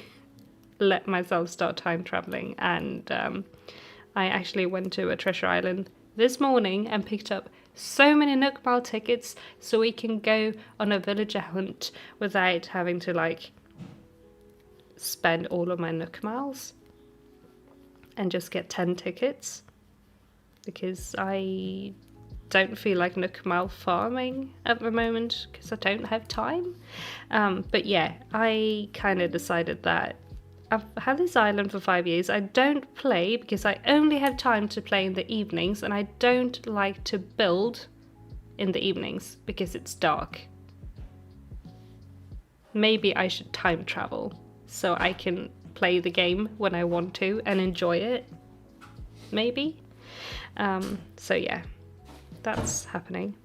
[SPEAKER 1] let myself start time traveling, and I actually went to a treasure island this morning and picked up so many Nook Mile tickets so we can go on a villager hunt without having to like spend all of my Nook Miles and just get 10 tickets, because I don't feel like Nook Mile farming at the moment because I don't have time. But yeah, I kind of decided that I've had this island for 5 years. I don't play because I only have time to play in the evenings, and I don't like to build in the evenings because it's dark. Maybe I should time travel so I can play the game when I want to and enjoy it. Maybe. So yeah, that's happening.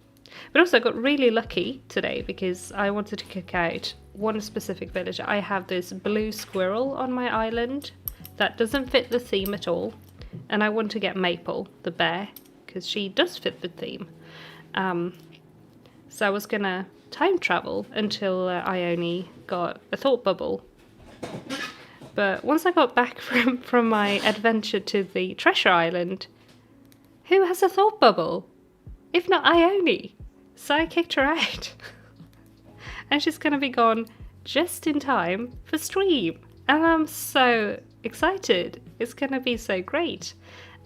[SPEAKER 1] But also I got really lucky today because I wanted to kick out one specific villager. I have this blue squirrel on my island that doesn't fit the theme at all, and I want to get Maple, the bear, because she does fit the theme. So I was gonna time travel until I only got a thought bubble. But once I got back from my adventure to the treasure island, who has a thought bubble? If not Ione. So I kicked her out. And she's going to be gone just in time for stream. And I'm so excited. It's going to be so great.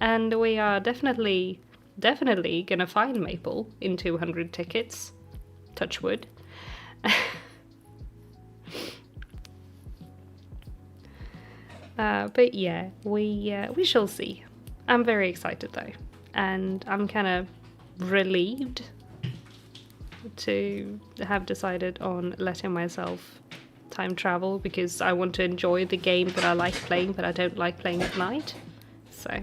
[SPEAKER 1] And we are definitely going to find Maple in 200 tickets. Touch wood. But yeah, we shall see. I'm very excited though. And I'm kind of relieved to have decided on letting myself time travel, because I want to enjoy the game that I like playing, but I don't like playing at night. So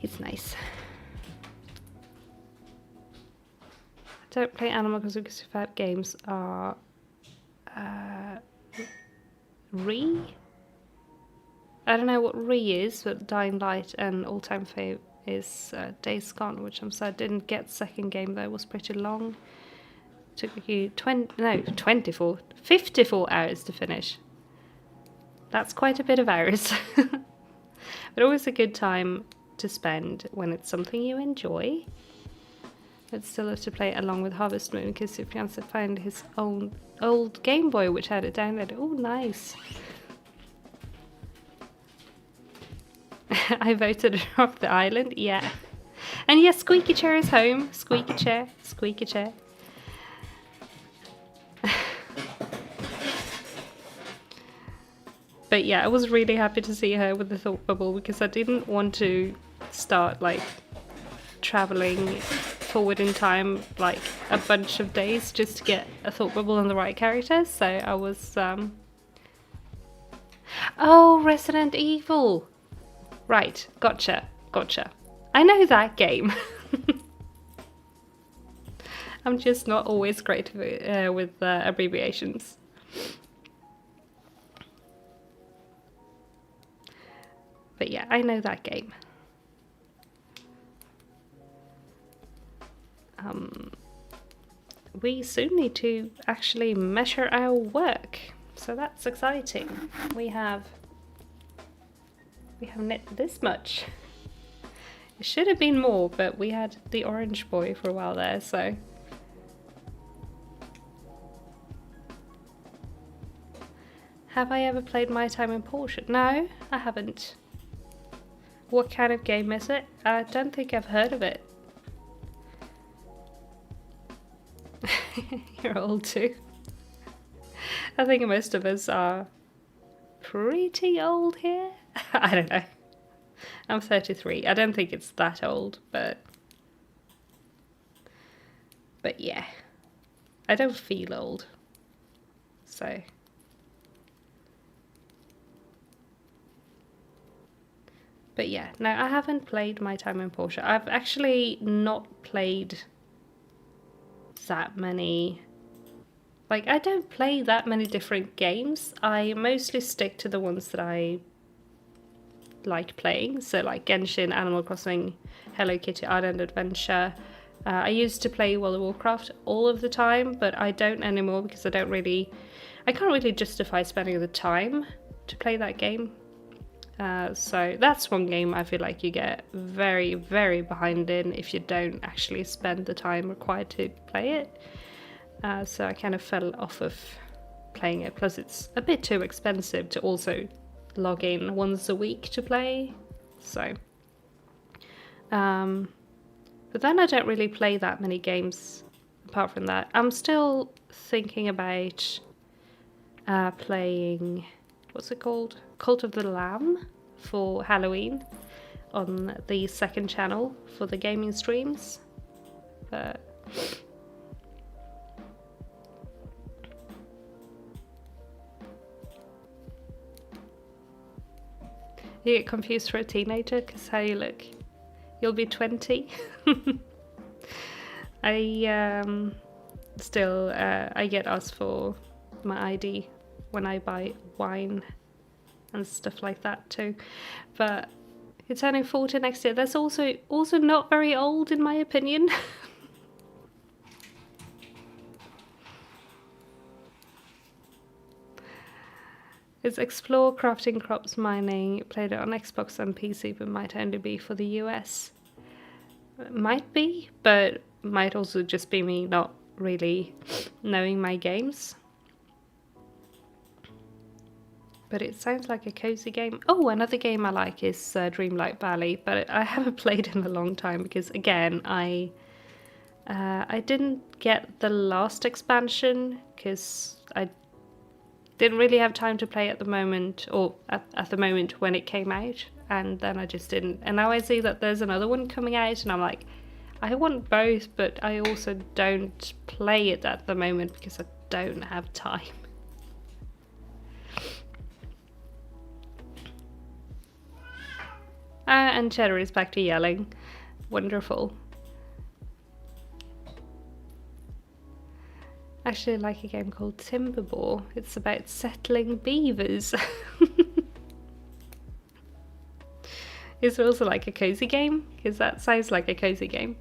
[SPEAKER 1] it's nice. I don't play Animal Crossing because that games are I don't know what is, but Dying Light and All Time Fave is Days Gone, which I'm sad didn't get. Second game though was pretty long. Took you 54 hours to finish. That's quite a bit of hours. But always a good time to spend when it's something you enjoy. I'd still have to play it along with Harvest Moon because if Fiance found his own old Game Boy which had it downloaded. Oh, nice. I voted her off the island, yeah. And yes, Squeaky Chair is home. Squeaky Chair, Squeaky Chair. But yeah, I was really happy to see her with the thought bubble because I didn't want to start like traveling forward in time like a bunch of days just to get a thought bubble on the right character. So I was oh, Resident Evil. Right, gotcha. I know that game. I'm just not always great with abbreviations. But yeah, I know that game. We soon need to actually measure our work, so that's exciting. We have knit this much. It should have been more, but we had the orange boy for a while there, so. Have I ever played My Time in Portia? No, I haven't. What kind of game is it? I don't think I've heard of it. You're old too. I think most of us are pretty old here. I don't know. I'm 33. I don't think it's that old, but yeah. I don't feel old. So. But yeah, no, I haven't played My Time in Portia. I've actually not played that many. Like, I don't play that many different games. I mostly stick to the ones that I like playing. So like Genshin, Animal Crossing, Hello Kitty Island Adventure. I used to play World of Warcraft all of the time, but I don't anymore because I can't really justify spending the time to play that game. So that's one game I feel like you get very, very behind in if you don't actually spend the time required to play it. So I kind of fell off of playing it. Plus it's a bit too expensive to also log in once a week to play. So, but then I don't really play that many games apart from that. I'm still thinking about playing, what's it called? Cult of the Lamb for Halloween on the second channel for the gaming streams. But you get confused for a teenager because how you look. You'll be 20. I still I get asked for my ID when I buy wine and stuff like that too. But you're turning 40 next year. That's also not very old in my opinion. It's Explore Crafting Crops Mining. Played it on Xbox and PC, but might only be for the US. It might be, but might also just be me not really knowing my games. But it sounds like a cozy game. Oh, another game I like is Dreamlight Valley, but I haven't played in a long time because, again, I didn't get the last expansion because I didn't really have time to play at the moment, or at the moment when it came out, and then I just didn't. And now I see that there's another one coming out, and I'm like, I want both, but I also don't play it at the moment because I don't have time. And Cheddar is back to yelling. Wonderful. Actually, I like a game called Timberbore. It's about settling beavers. It's also like a cozy game, because that sounds like a cozy game.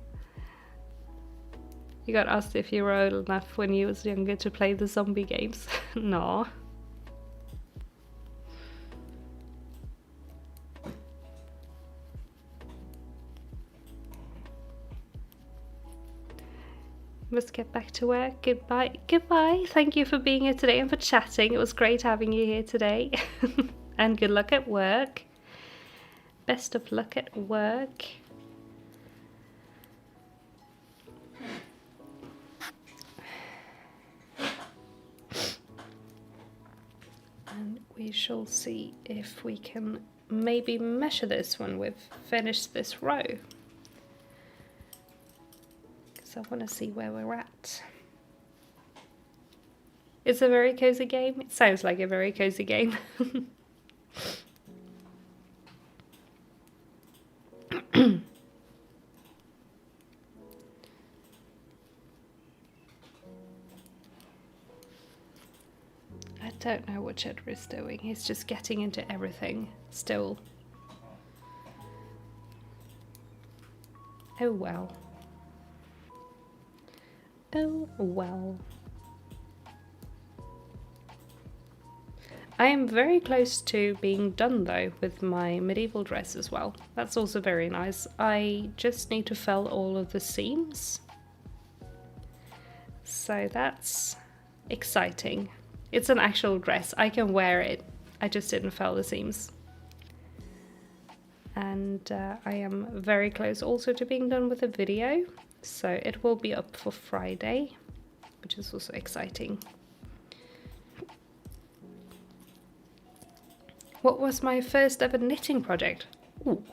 [SPEAKER 1] You got asked if you were old enough when you was younger to play the zombie games. No. Must get back to work. Goodbye. Goodbye. Thank you for being here today and for chatting. It was great having you here today. And good luck at work. Best of luck at work. And we shall see if we can maybe measure this when we've finished this row. I want to see where we're at. It's a very cozy game. It sounds like a very cozy game. I don't know what Cheddar is doing. He's just getting into everything still. Oh well. Oh well. I am very close to being done though with my medieval dress as well. That's also very nice. I just need to fell all of the seams. So that's exciting. It's an actual dress. I can wear it. I just didn't fell the seams. And I am very close also to being done with the video. So it will be up for Friday, which is also exciting. What was my first ever knitting project? Ooh,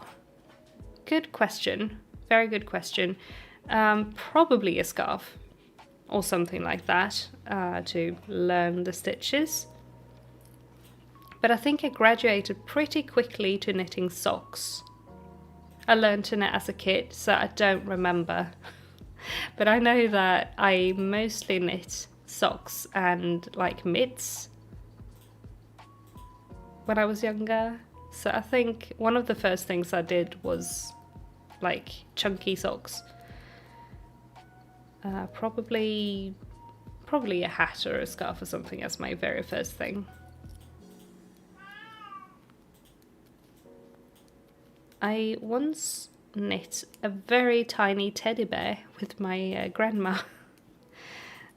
[SPEAKER 1] good question. Very good question. Probably a scarf or something like that to learn the stitches. But I think I graduated pretty quickly to knitting socks. I learned to knit as a kid, so I don't remember. But I know that I mostly knit socks and like mitts when I was younger. So I think one of the first things I did was like chunky socks. Probably a hat or a scarf or something as my very first thing. I once knit a very tiny teddy bear with my grandma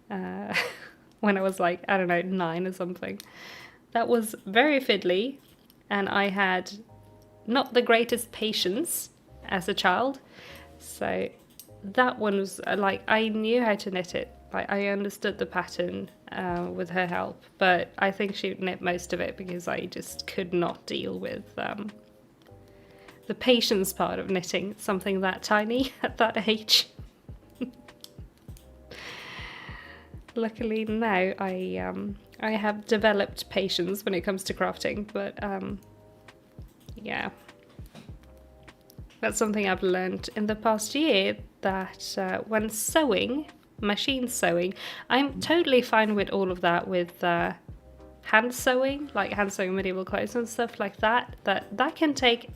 [SPEAKER 1] when I was like, I don't know, 9 or something. That was very fiddly, and I had not the greatest patience as a child, so that one was like, I knew how to knit it. Like, I understood the pattern with her help, but I think she knit most of it because I just could not deal with the patience part of knitting something that tiny at that age. Luckily now I have developed patience when it comes to crafting, but yeah. That's something I've learned in the past year, that when sewing, machine sewing, I'm totally fine with all of that with hand sewing, like hand sewing medieval clothes and stuff like that, that can take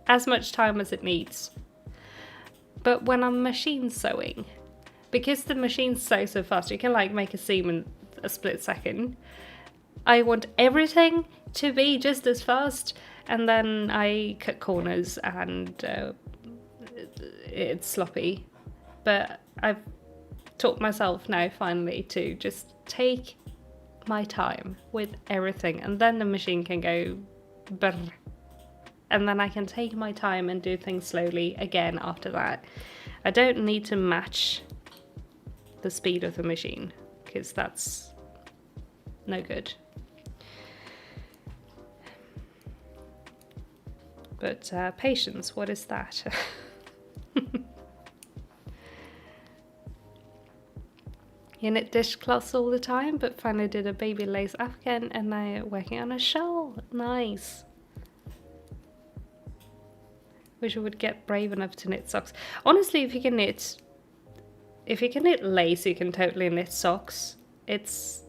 [SPEAKER 1] as much time as it needs. But when I'm machine sewing, because the machines sew so fast, you can like make a seam in a split second. I want everything to be just as fast, and then I cut corners and it's sloppy. But I've taught myself now finally to just take my time with everything, and then the machine can go brr, and then I can take my time and do things slowly again after that. I don't need to match the speed of the machine, because that's no good. But patience, what is that? You knit dishcloths all the time, but finally did a baby lace afghan, and now working on a shawl. Nice. Wish I would get brave enough to knit socks. Honestly, if you can knit lace, you can totally knit socks. It's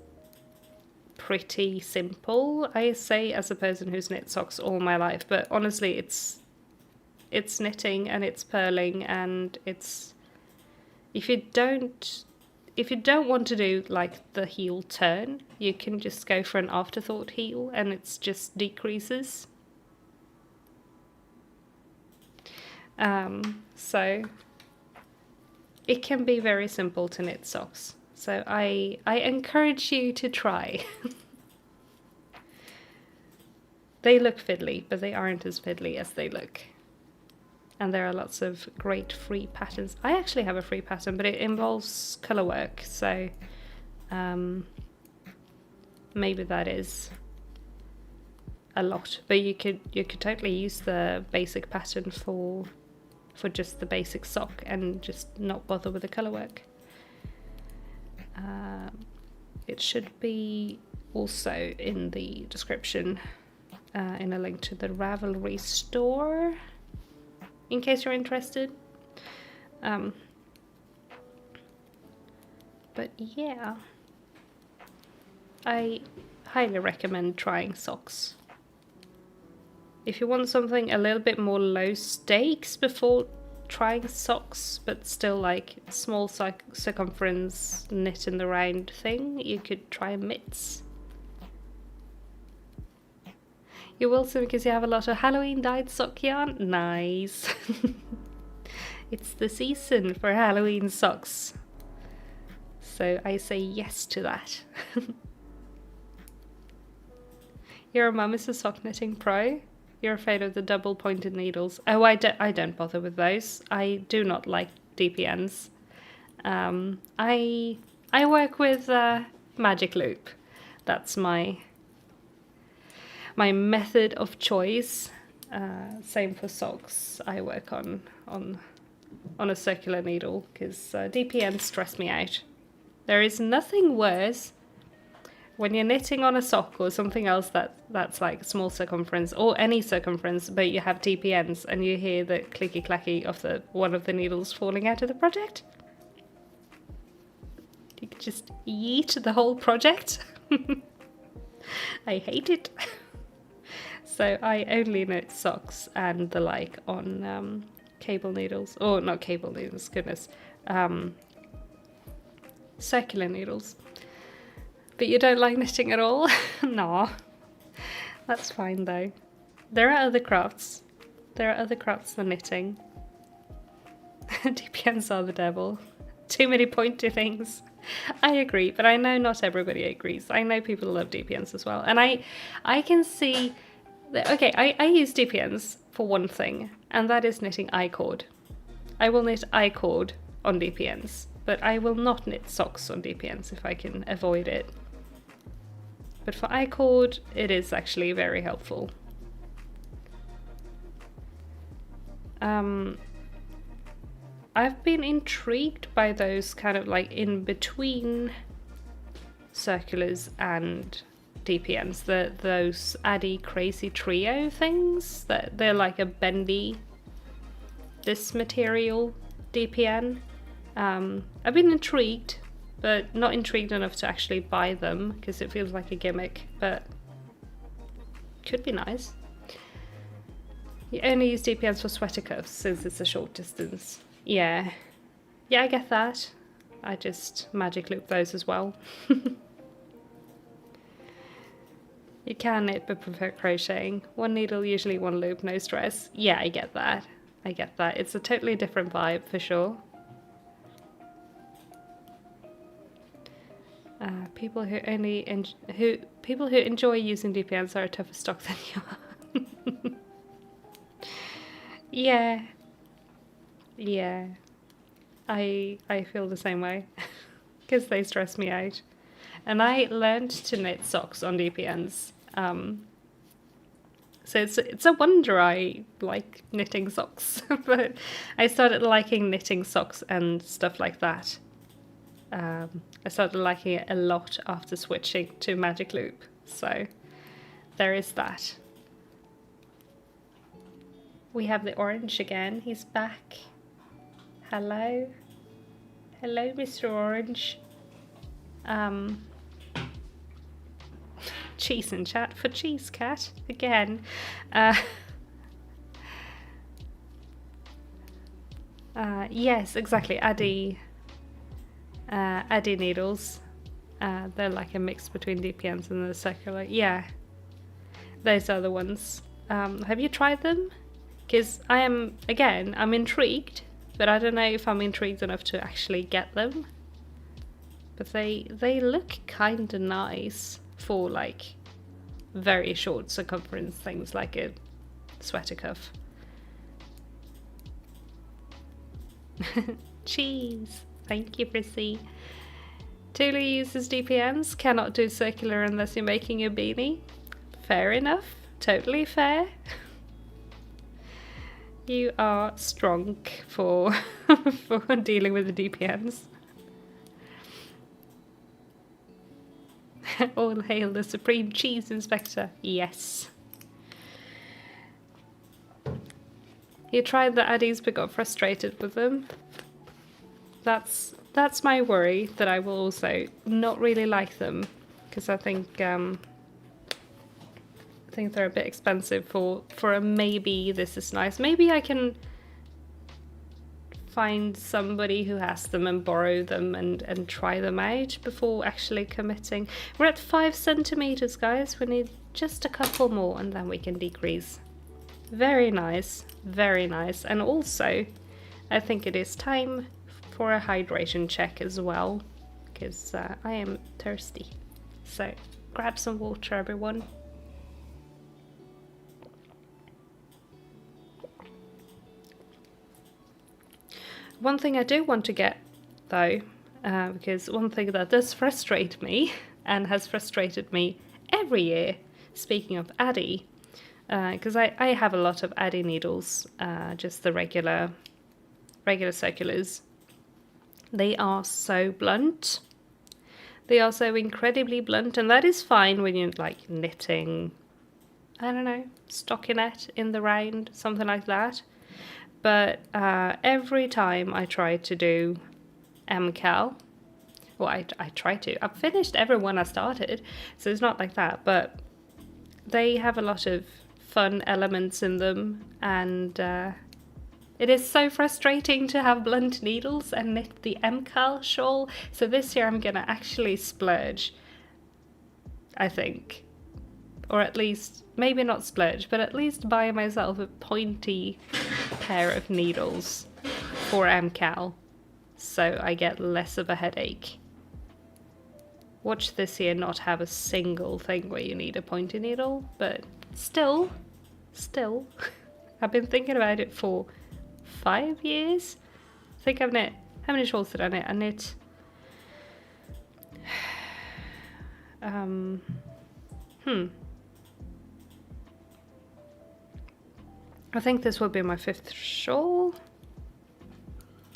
[SPEAKER 1] pretty simple, I say, as a person who's knit socks all my life. But honestly, it's knitting and it's purling, and it's, if you don't want to do like the heel turn, you can just go for an afterthought heel, and it's just decreases. So it can be very simple to knit socks. So I encourage you to try. They look fiddly, but they aren't as fiddly as they look. And there are lots of great free patterns. I actually have a free pattern, but it involves colour work, so maybe that is a lot. But you could totally use the basic pattern for just the basic sock and just not bother with the colour work. It should be also in the description, in a link to the Ravelry store, in case you're interested. But yeah, I highly recommend trying socks. If you want something a little bit more low stakes before trying socks, but still like small circumference knit in the round thing, you could try mitts. You're Wilson because you have a lot of Halloween dyed sock yarn. Nice. It's the season for Halloween socks, so I say yes to that. Your mum is a sock knitting pro. You're afraid of the double pointed needles. Oh, I don't bother with those. I do not like DPNs. I work with magic loop. That's my method of choice. Same for socks. I work on a circular needle, because DPNs stress me out. There is nothing worse when you're knitting on a sock or something else that's like small circumference or any circumference, but you have TPNs and you hear the clicky clacky of one of the needles falling out of the project. You could just yeet the whole project. I hate it. So I only knit socks and the like on cable needles, or not cable needles, goodness, circular needles. But you don't like knitting at all? No, that's fine though. There are other crafts. There are other crafts than knitting. DPNs are the devil. Too many pointy things. I agree, but I know not everybody agrees. I know people love DPNs as well. And I can see that, okay, I use DPNs for one thing, and that is knitting I-cord. I will knit I-cord on DPNs, but I will not knit socks on DPNs if I can avoid it. But for I-cord, it is actually very helpful. I've been intrigued by those kind of like in between circulars and DPNs, those Addy Crazy Trio things, that they're like a bendy, this material DPN. I've been intrigued, but not intrigued enough to actually buy them because it feels like a gimmick, but could be nice. You only use DPNs for sweater cuffs since it's a short distance. Yeah, I get that. I just magic loop those as well. You can knit but prefer crocheting. One needle, usually one loop, no stress. Yeah, I get that. I get that. It's a totally different vibe for sure. People who enjoy using DPNs are a tougher stock than you are. Yeah. I feel the same way because they stress me out. And I learned to knit socks on DPNs. So it's a wonder I like knitting socks. But I started liking knitting socks and stuff like that. I started liking it a lot after switching to Magic Loop. So there is that. We have the orange again. He's back. Hello. Hello, Mr. Orange. Cheese in chat for Cheese Cat again. Yes, exactly. Addy needles. They're like a mix between DPNs and the circular. Yeah, those are the ones. Have you tried them? Because I'm intrigued, but I don't know if I'm intrigued enough to actually get them. But they look kind of nice for like very short circumference things like a sweater cuff. Cheese! Thank you, Prissy. Tulu uses DPNs, cannot do circular unless you're making a beanie. Fair enough, totally fair. You are strong for for dealing with the DPNs. All hail the Supreme Cheese Inspector. Yes. You tried the Addies but got frustrated with them. That's my worry, that I will also not really like them, because I think they're a bit expensive for a maybe this is nice. Maybe I can find somebody who has them and borrow them and try them out before actually committing. We're at 5 centimeters, guys. We need just a couple more and then we can decrease. Very nice, very nice. And also, I think it is time for a hydration check as well, because I am thirsty. So grab some water, everyone. One thing I do want to get, though, because one thing that does frustrate me, and has frustrated me every year, speaking of Addy, because I have a lot of Addy needles, just the regular circulars. They are so blunt. They are so incredibly blunt, and that is fine when you're like knitting, I don't know, stockinette in the round, something like that. But every time I try to do MCAL, well, I try to. I've finished every one I started, so it's not like that. But they have a lot of fun elements in them, and it is so frustrating to have blunt needles and knit the MCAL shawl. So this year I'm gonna actually splurge, I think. Or at least, maybe not splurge, but at least buy myself a pointy pair of needles for MCAL, so I get less of a headache. Watch this year not have a single thing where you need a pointy needle, but still, I've been thinking about it for 5 years. I think I've knit, how many shawls did I knit? I knit, I think this would be my 5th shawl.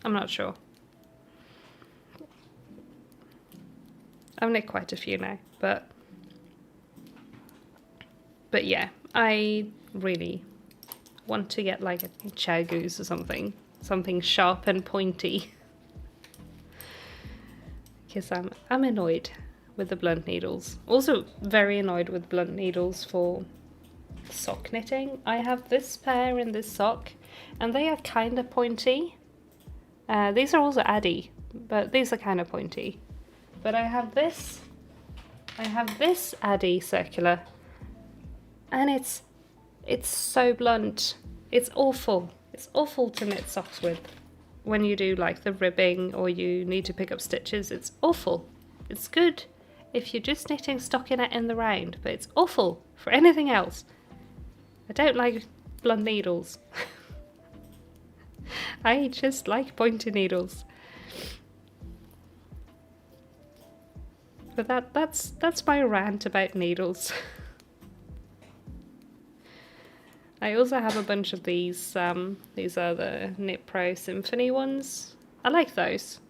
[SPEAKER 1] I'm not sure. I've knit quite a few now, but yeah, I really want to get like a chow goose or something sharp and pointy, because I'm annoyed with the blunt needles. Also very annoyed with blunt needles for sock knitting. I have this pair in this sock, and they are kind of pointy. These are also Addy, but these are kind of pointy. But I have this Addy circular, and it's so blunt. It's awful. It's awful to knit socks with when you do like the ribbing or you need to pick up stitches. It's awful. It's good if you're just knitting stockinette in the round, but it's awful for anything else. I don't like blunt needles. I just like pointy needles. But that's my rant about needles. I also have a bunch of these are the Knit Pro Symphony ones. I like those,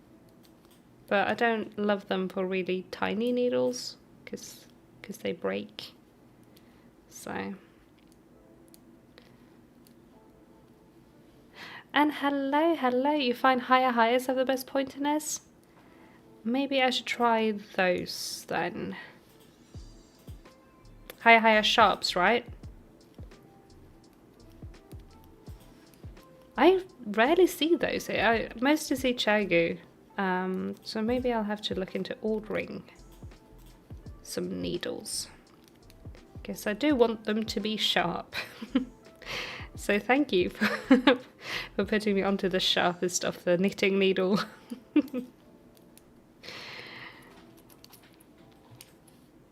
[SPEAKER 1] but I don't love them for really tiny needles because they break. So. And hello, you find higher highs have the best pointiness? Maybe I should try those then. Higher sharps, right? I rarely see those here. I mostly see Chagu. So maybe I'll have to look into ordering some needles. Guess I do want them to be sharp. So thank you for putting me onto the sharpest of the knitting needle.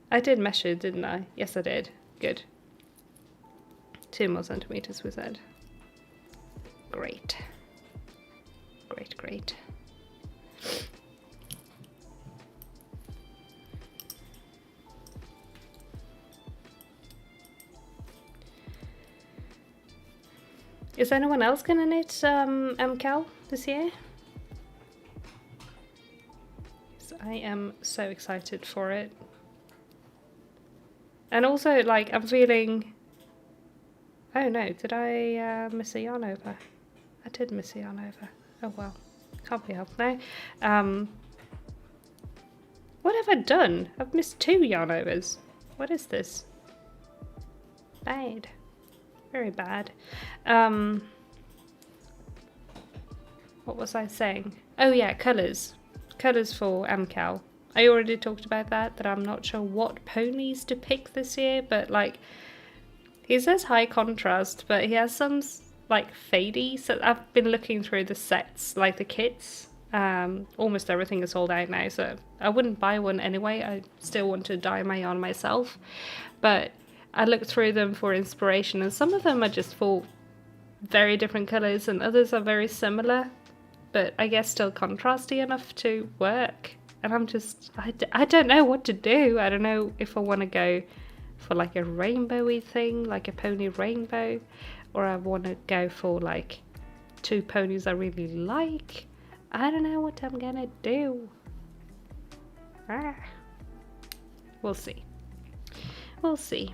[SPEAKER 1] I did measure, didn't I? Yes, I did. Good. 2 more centimeters, we said. Great. Great. Is anyone else gonna knit MCAL this year? So I am so excited for it. And also, like, I'm feeling... Oh no, did I miss a yarn over? I did miss a yarn over. Oh well, can't be helped now. What have I done? I've missed 2 yarn overs. What is this? Bad. Very bad. What was I saying? Oh yeah, colours. Colours for MCAL. I already talked about that I'm not sure what ponies to pick this year, but like, he says high contrast, but he has some like fadey. So I've been looking through the sets, like the kits. Almost everything is sold out now, so I wouldn't buy one anyway. I still want to dye my yarn myself, but I looked through them for inspiration, and some of them are just for very different colours and others are very similar, but I guess still contrasty enough to work. And I'm just, I don't know what to do. I don't know if I want to go for like a rainbowy thing, like a pony rainbow, or I want to go for like 2 ponies I really like. I don't know what I'm gonna do. We'll see. We'll see.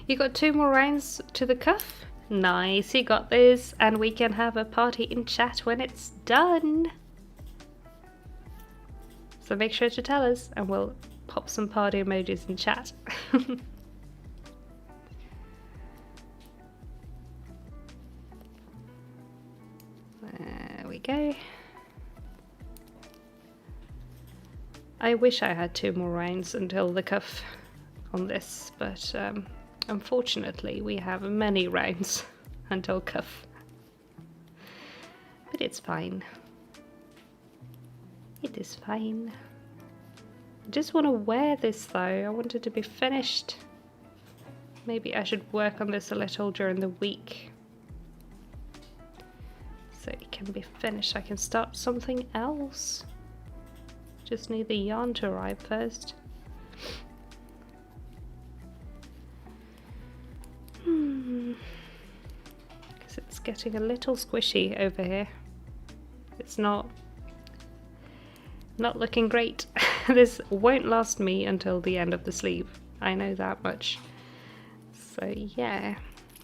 [SPEAKER 1] You got 2 more rounds to the cuff? Nice, you got this, and we can have a party in chat when it's done. So make sure to tell us and we'll pop some party emojis in chat. go. I wish I had 2 more rounds until the cuff on this, but unfortunately we have many rounds until cuff. But it's fine. It is fine. I just want to wear this though. I want it to be finished. Maybe I should work on this a little during the week, so it can be finished. I can start something else. Just need the yarn to arrive first. Because it's getting a little squishy over here. It's not looking great. This won't last me until the end of the sleeve. I know that much. So yeah,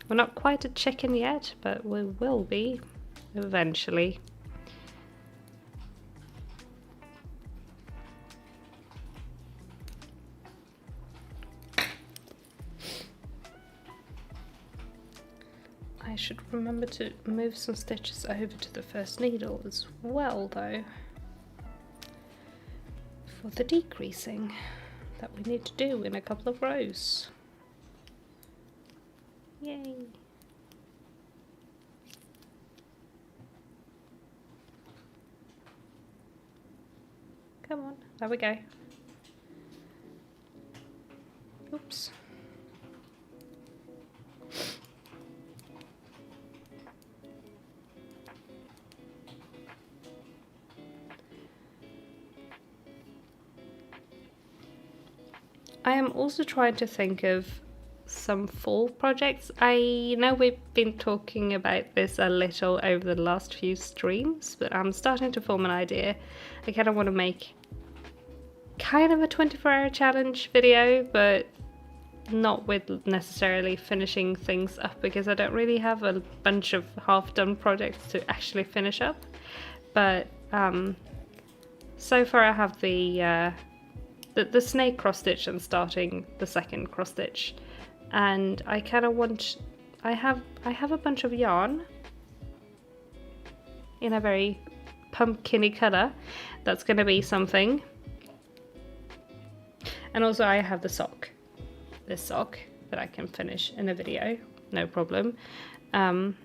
[SPEAKER 1] we're not quite a chicken yet, but we will be eventually. I should remember to move some stitches over to the first needle as well though, for the decreasing that we need to do in a couple of rows. Yay! Come on, there we go. Oops. I am also trying to think of some fall projects. I know we've been talking about this a little over the last few streams, but I'm starting to form an idea. I kind of want to make kind of a 24-hour challenge video, but not with necessarily finishing things up, because I don't really have a bunch of half-done projects to actually finish up. But so far I have the snake cross stitch and starting the second cross stitch, and I kind of want, I have a bunch of yarn in a very pumpkin-y colour. That's going to be something. And also I have the sock, this sock that I can finish in a video, no problem. And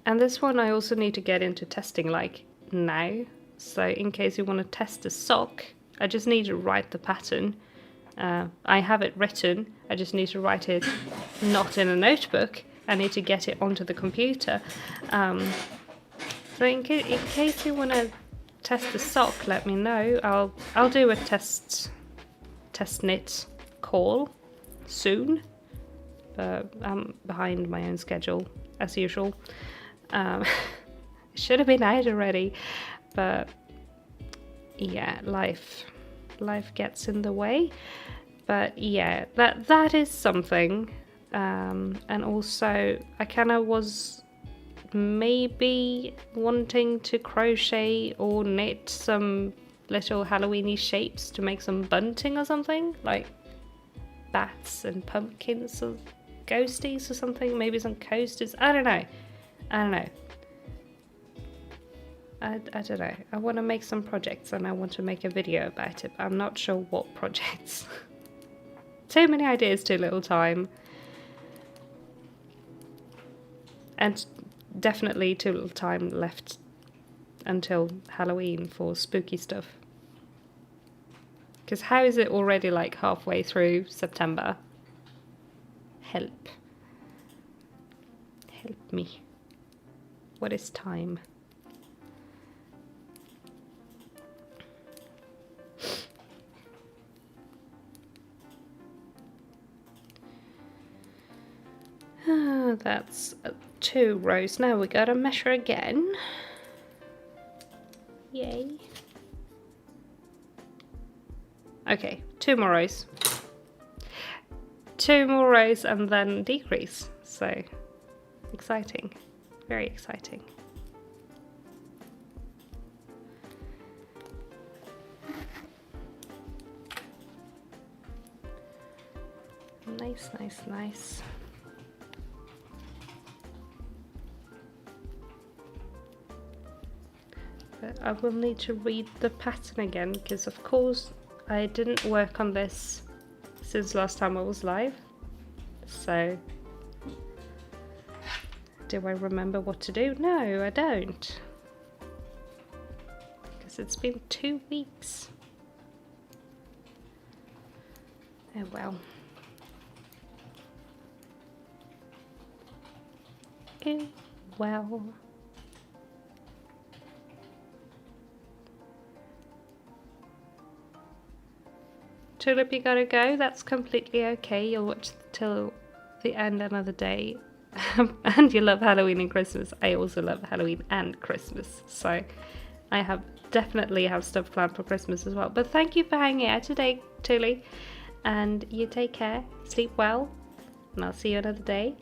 [SPEAKER 1] this one I also need to get into testing like now, so in case you want to test the sock, I just need to write the pattern. I have it written, I just need to write it not in a notebook. I need to get it onto the computer. So in case you want to test the sock, let me know. I'll do a test knit call soon, but I'm behind my own schedule as usual. It should have been out already, but yeah, life gets in the way. But yeah, that is something. And also I kind of was maybe wanting to crochet or knit some little Halloween-y shapes to make some bunting or something, like bats and pumpkins or ghosties or something, maybe some coasters. I don't know. I don't know. I want to make some projects and I want to make a video about it, but I'm not sure what projects. Too many ideas, too little time. And definitely too little time left until Halloween for spooky stuff. Because how is it already like halfway through September? Help. Help me. What is time? That's 2 rows. Now we gotta measure again. Yay. Okay, 2 more rows. 2 more rows and then decrease. So exciting. Very exciting. Nice, nice, nice. But I will need to read the pattern again, because of course I didn't work on this since last time I was live. So, do I remember what to do? No, I don't. Because it's been 2 weeks. Oh well. Oh well. Tulip, you gotta go. That's completely okay. You'll watch till the end another day. And you love Halloween and Christmas. I also love Halloween and Christmas. So I definitely have stuff planned for Christmas as well. But thank you for hanging out today, Tuli. And you take care. Sleep well. And I'll see you another day.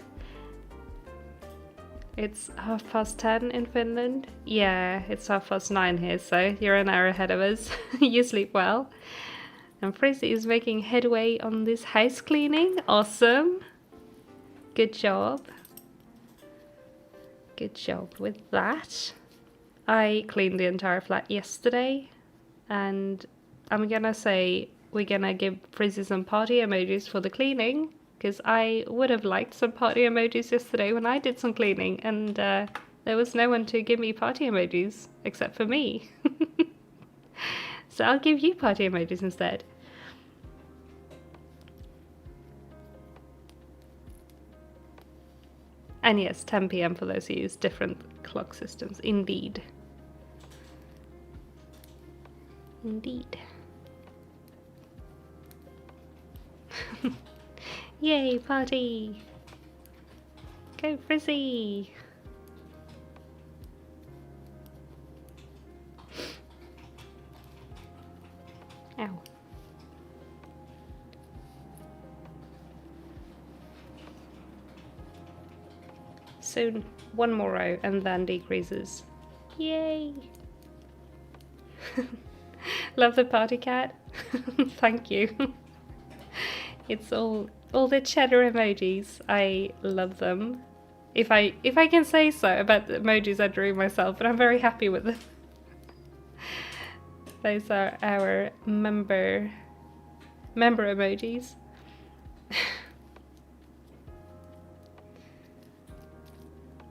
[SPEAKER 1] It's 10:30 in Finland. Yeah, it's 9:30 here, so you're an hour ahead of us. You sleep well. And Frizzy is making headway on this house cleaning. Awesome. Good job. Good job with that. I cleaned the entire flat yesterday, and I'm gonna say we're gonna give Frizzy some party emojis for the cleaning, because I would have liked some party emojis yesterday when I did some cleaning, and there was no one to give me party emojis except for me. So I'll give you party emojis instead. And yes, 10 PM for those who use different clock systems. Indeed. Indeed. Yay, party! Go Frizzy! Ow. Soon, one more row and then decreases. Yay! Love the party cat. Thank you. It's all the cheddar emojis. I love them. If I can say so about the emojis I drew myself, but I'm very happy with them. Those are our member emojis.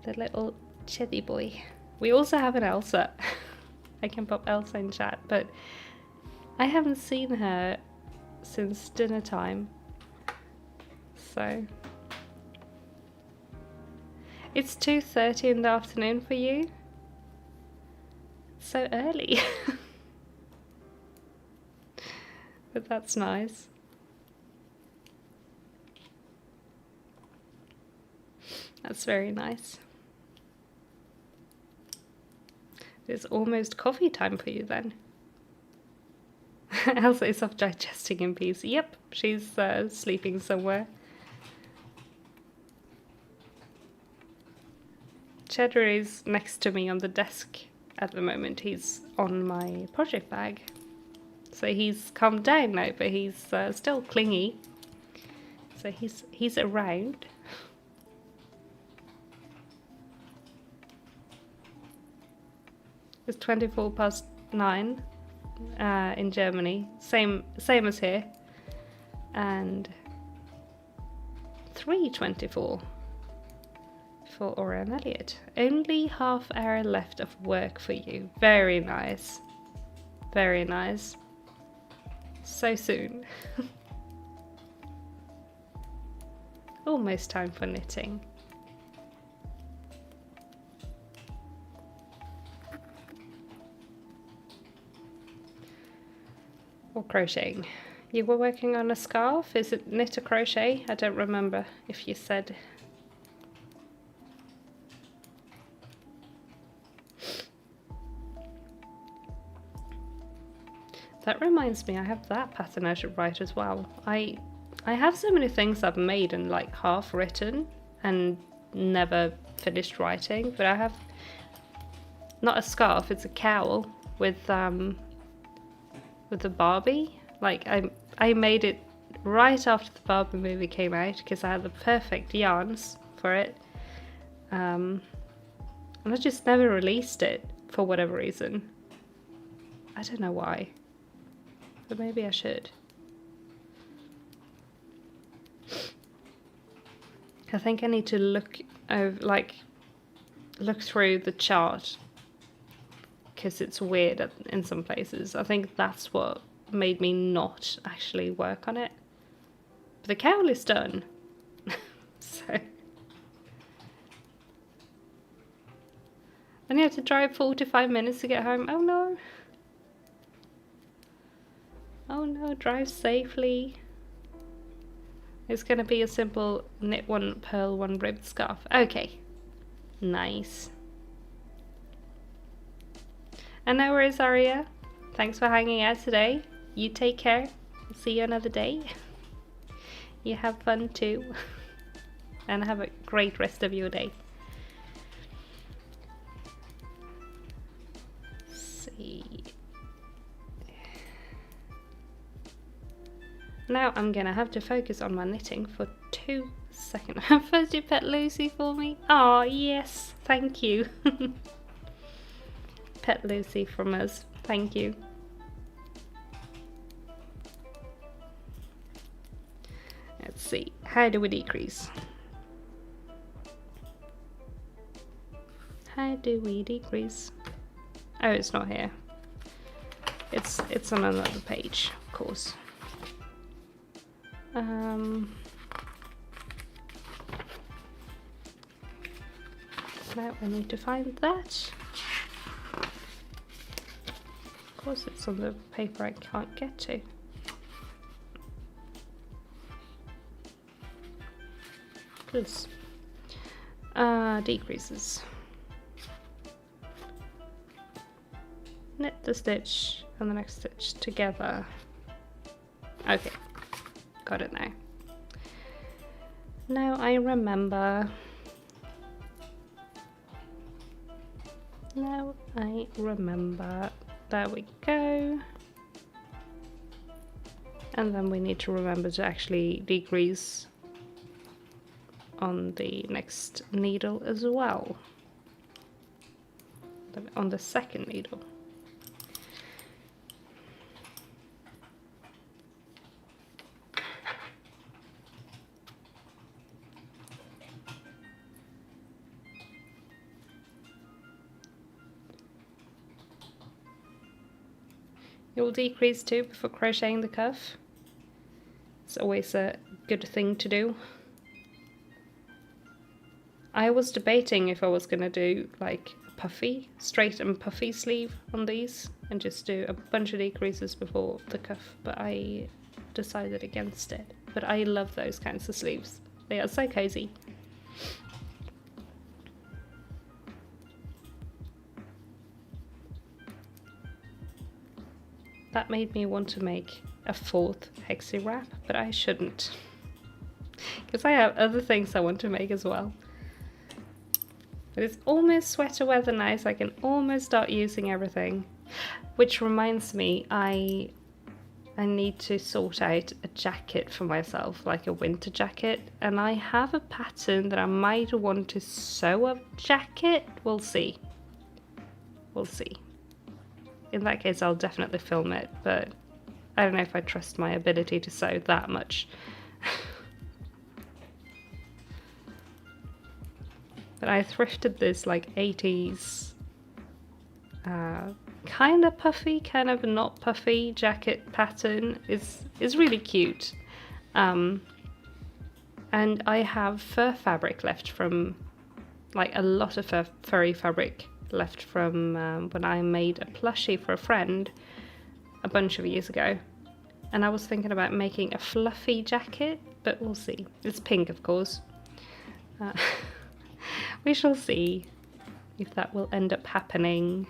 [SPEAKER 1] The little chitty boy. We also have an Elsa. I can pop Elsa in chat, but I haven't seen her since dinner time. So it's 2:30 in the afternoon for you. It's so early. But that's nice. That's very nice. It's almost coffee time for you then. Elsa is off digesting in peace. Yep, she's sleeping somewhere. Cheddar is next to me on the desk at the moment. He's on my project bag. So he's calmed down now, but he's still clingy. So he's around. It's 9:24 in Germany, same as here, and 3:24 for Aura and Elliot. Only half hour left of work for you. Very nice, very nice. So soon. Almost time for knitting. Or crocheting. You were working on a scarf? Is it knit or crochet? I don't remember if you said. That reminds me, I have that pattern I should write as well. I have so many things I've made and like half written and never finished writing, but I have not a scarf, it's a cowl with the Barbie. Like I made it right after the Barbie movie came out because I had the perfect yarns for it, and I just never released it for whatever reason. I don't know why, but maybe I should. I think I need to look over, like, look through the chart, because it's weird in some places. I think that's what made me not actually work on it. But the cowl is done. So then you have to drive 45 minutes to get home. Oh no. Oh no, drive safely. It's gonna be a simple knit one, purl one, ribbed scarf. Okay. Nice. And no worries, Aria. Thanks for hanging out today. You take care. I'll see you another day. You have fun too. And have a great rest of your day. Let's see. Now I'm gonna have to focus on my knitting for 2 seconds. First you pet Lucy for me. Oh yes, thank you. Pet Lucy from us. Thank you. Let's see. How do we decrease? How do we decrease? Oh, it's not here. It's on another page, of course. Now I need to find that. Of course, it's on the paper I can't get to. Plus, decreases. Knit the stitch and the next stitch together. Okay, got it now. Now I remember. Now I remember. There we go. And then we need to remember to actually decrease on the next needle as well. On the second needle. You'll decrease too before crocheting the cuff. It's always a good thing to do. I was debating if I was gonna do like a puffy, straight and puffy sleeve on these and just do a bunch of decreases before the cuff, but I decided against it. But I love those kinds of sleeves. They are so cozy. That made me want to make a 4th hexie wrap, but I shouldn't. Because I have other things I want to make as well. But it's almost sweater weather now, so I can almost start using everything. Which reminds me, I need to sort out a jacket for myself, like a winter jacket. And I have a pattern that I might want to sew a jacket. We'll see. We'll see. In that case, I'll definitely film it, but I don't know if I trust my ability to sew that much. But I thrifted this like 80s kind of puffy, kind of not puffy jacket pattern. Is really cute. And I have fur fabric left from, like a lot of furry fabric left from when I made a plushie for a friend a bunch of years ago, and I was thinking about making a fluffy jacket, but we'll see. It's pink, of course. We shall see if that will end up happening,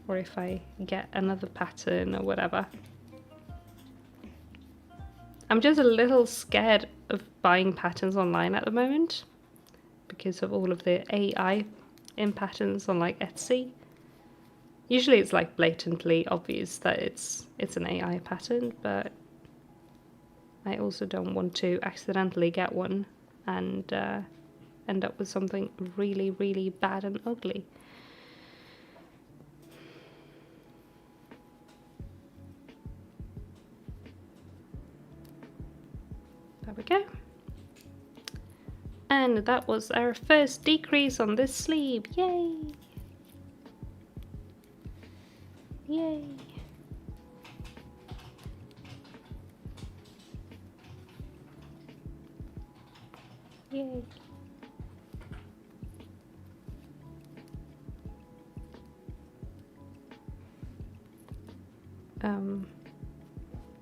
[SPEAKER 1] or if I get another pattern or whatever. I'm just a little scared of buying patterns online at the moment because of all of the AI in patterns on like Etsy. Usually it's like blatantly obvious that it's an AI pattern, but I also don't want to accidentally get one and end up with something really, really bad and ugly. There we go. And that was our first decrease on this sleeve. Yay! Yay! Yay!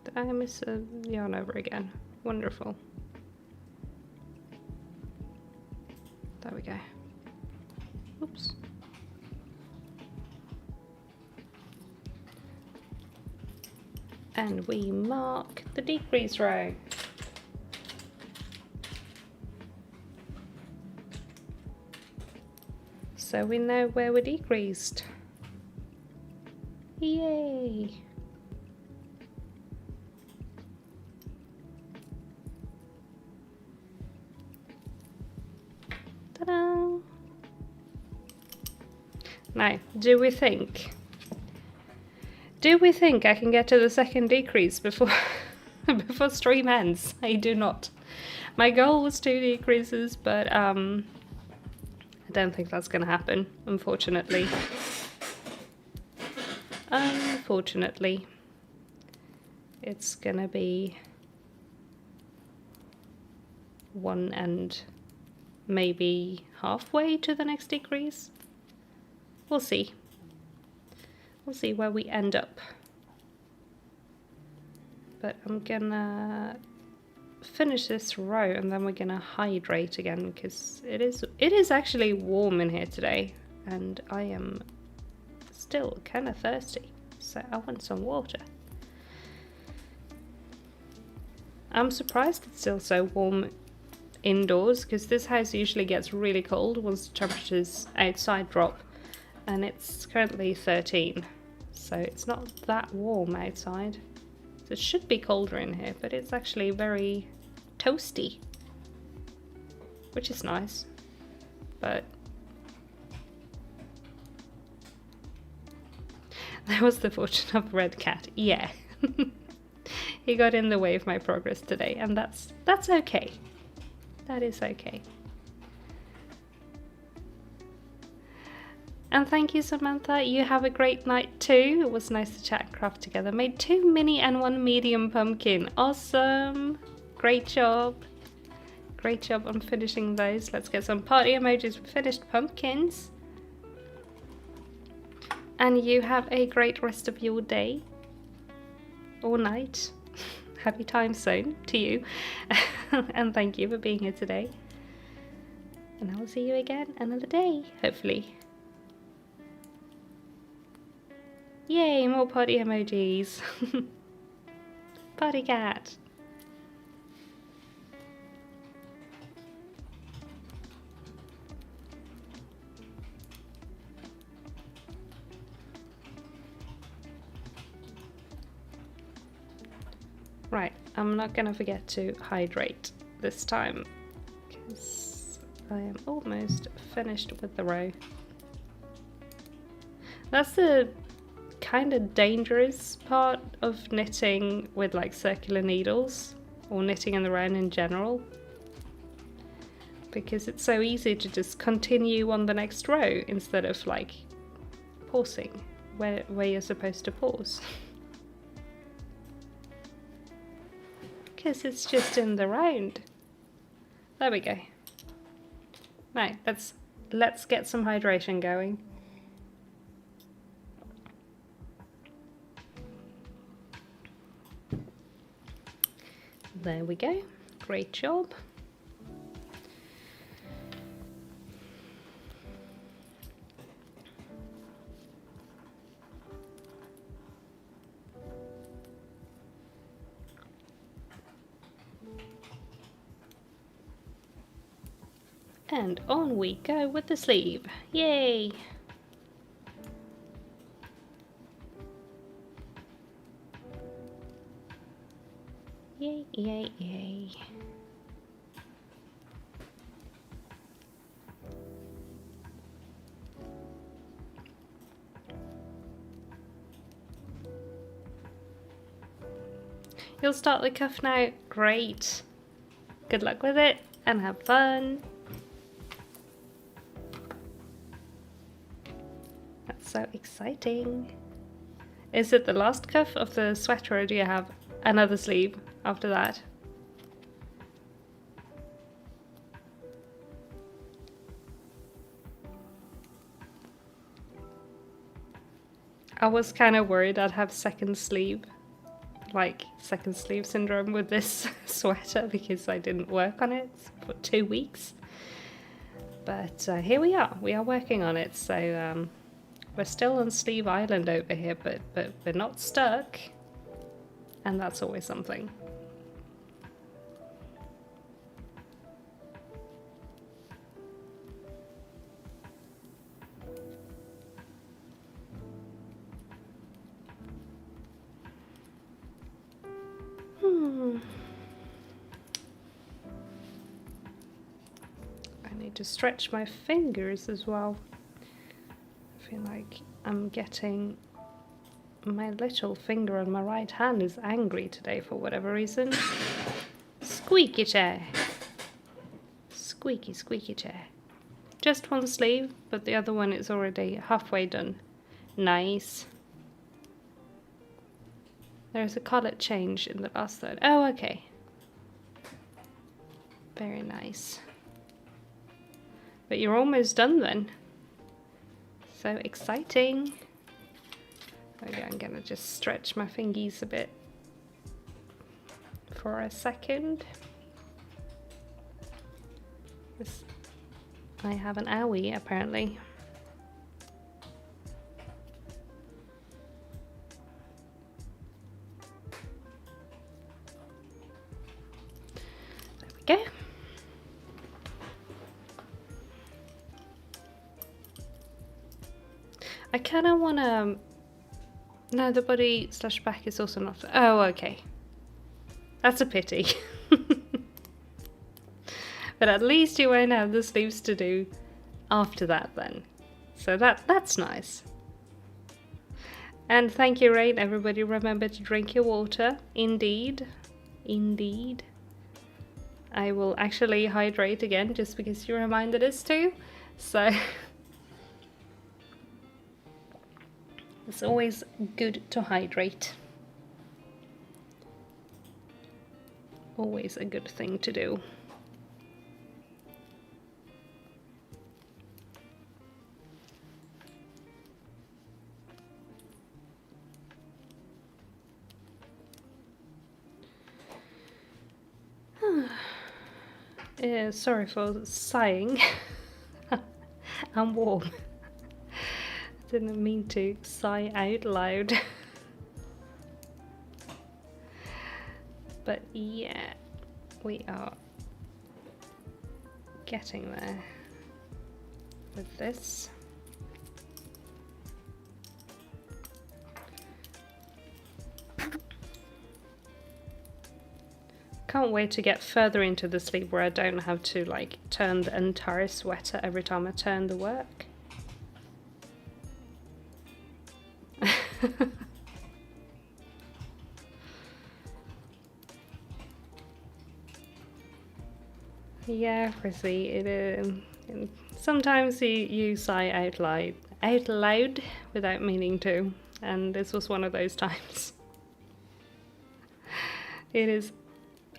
[SPEAKER 1] Did I miss a yarn over again? Wonderful. There we go. Oops. And we mark the decrease row. So we know where we decreased. Yay! Ta-da! Now, do we think I can get to the second decrease before before stream ends? I do not. My goal was 2 decreases, but I don't think that's gonna happen, unfortunately. Unfortunately, it's gonna be 1 and maybe halfway to the next decrease. We'll see. We'll see where we end up. But I'm gonna finish this row and then we're gonna hydrate again because it is actually warm in here today and I am still kind of thirsty, so I want some water. I'm surprised it's still so warm indoors because this house usually gets really cold once the temperatures outside drop, and it's currently 13, so it's not that warm outside. So it should be colder in here, but it's actually very toasty, which is nice. But that was the fortune of Red Cat. Yeah. He got in the way of my progress today, and that's okay. That is okay. And thank you, Samantha. You have a great night too. It was nice to chat and craft together. Made 2 mini and 1 medium pumpkin. Awesome. Great job. Great job on finishing those. Let's get some party emojis for finished pumpkins. And you have a great rest of your day. Or night. Happy time zone to you. And thank you for being here today. And I will see you again another day, hopefully. Yay, more party emojis. Party cat. Right, I'm not gonna forget to hydrate this time because I am almost finished with the row. That's the kind of dangerous part of knitting with like circular needles or knitting in the round in general, because it's so easy to just continue on the next row instead of like pausing where you're supposed to pause. Because it's just in the round. There we go. Right, let's get some hydration going. There we go. Great job. And on we go with the sleeve. Yay! Yay, yay, yay. You'll start the cuff now? Great. Good luck with it and have fun. That's so exciting. Is it the last cuff of the sweater, or do you have another sleeve after that? I was kind of worried I'd have second sleeve syndrome with this sweater because I didn't work on it for 2 weeks. But here we are working on it. So we're still on Sleeve Island over here, but we're not stuck, and that's always something. I need to stretch my fingers as well. I feel like I'm getting my little finger on my right hand is angry today for whatever reason. Squeaky chair. Squeaky, squeaky chair. Just one sleeve, but the other one is already halfway done. Nice. There's a colour change in the last third. Oh, okay. Very nice. But you're almost done then. So exciting. Okay, I'm gonna just stretch my fingies a bit for a second. I have an owie apparently. There we go. I kind of want to... No, the body / back is also not... Oh, okay. That's a pity. But at least you won't have the sleeves to do after that then. So that's nice. And thank you, Rain. Everybody remember to drink your water. Indeed. Indeed. I will actually hydrate again just because you reminded us to. So... It's always good to hydrate. Always a good thing to do. Sorry for sighing. I'm warm. Didn't mean to sigh out loud. But yeah, we are getting there with this. Can't wait to get further into the sleeve where I don't have to like turn the entire sweater every time I turn the work. Yeah, Chrissy, it is. Sometimes you sigh out loud without meaning to, and this was one of those times. It is.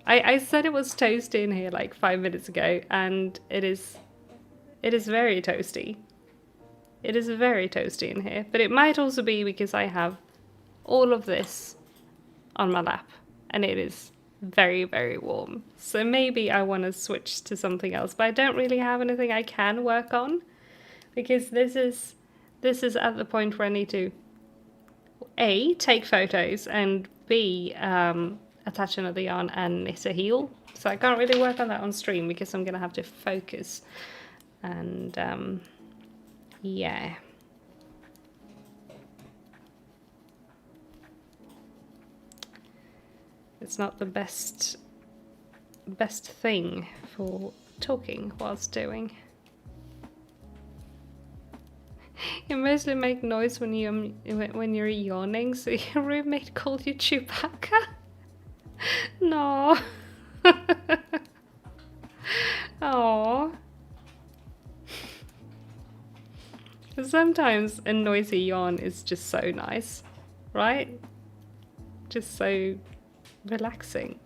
[SPEAKER 1] I said it was toasty in here like 5 minutes ago, and it is very toasty. It is very toasty in here, but it might also be because I have all of this on my lap, and it is very, very warm. So maybe I want to switch to something else, but I don't really have anything I can work on, because this is at the point where I need to A, take photos, and B, attach another yarn and knit a heel. So I can't really work on that on stream because I'm gonna have to focus, and yeah. It's not the best thing for talking whilst doing. You mostly make noise when you're yawning, so your roommate called you Chewbacca? No. Aww. Sometimes a noisy yawn is just so nice, right? Just so relaxing.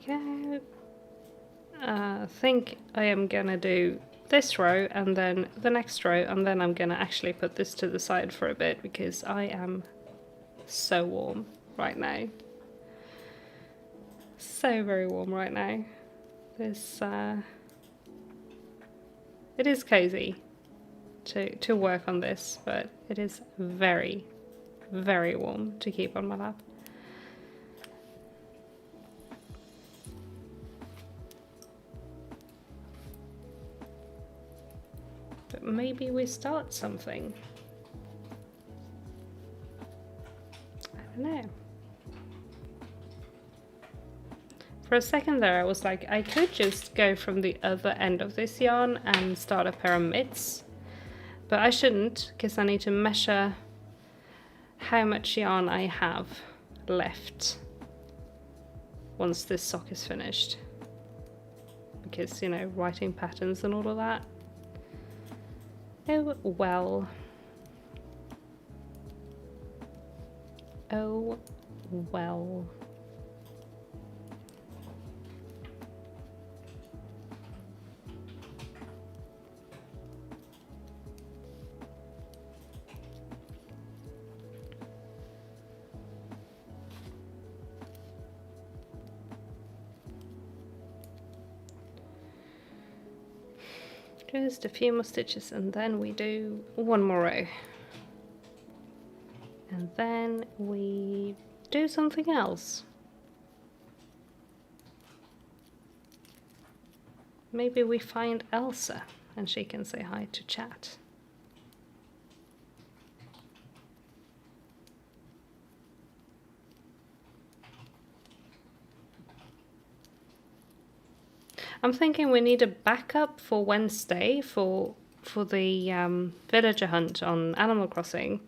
[SPEAKER 1] Go. I think I am gonna do this row and then the next row, and then I'm gonna actually put this to the side for a bit because I am so warm right now. So very warm right now. This it is cozy to work on this, but it is very, very warm to keep on my lap. But maybe we start something. I don't know. For a second there I was like, I could just go from the other end of this yarn and start a pair of mitts. But I shouldn't, because I need to measure how much yarn I have left once this sock is finished. Because, you know, writing patterns and all of that. Oh well. Oh well. Just a few more stitches and then we do one more row. And then we do something else. Maybe we find Elsa and she can say hi to chat. I'm thinking we need a backup for Wednesday for the villager hunt on Animal Crossing.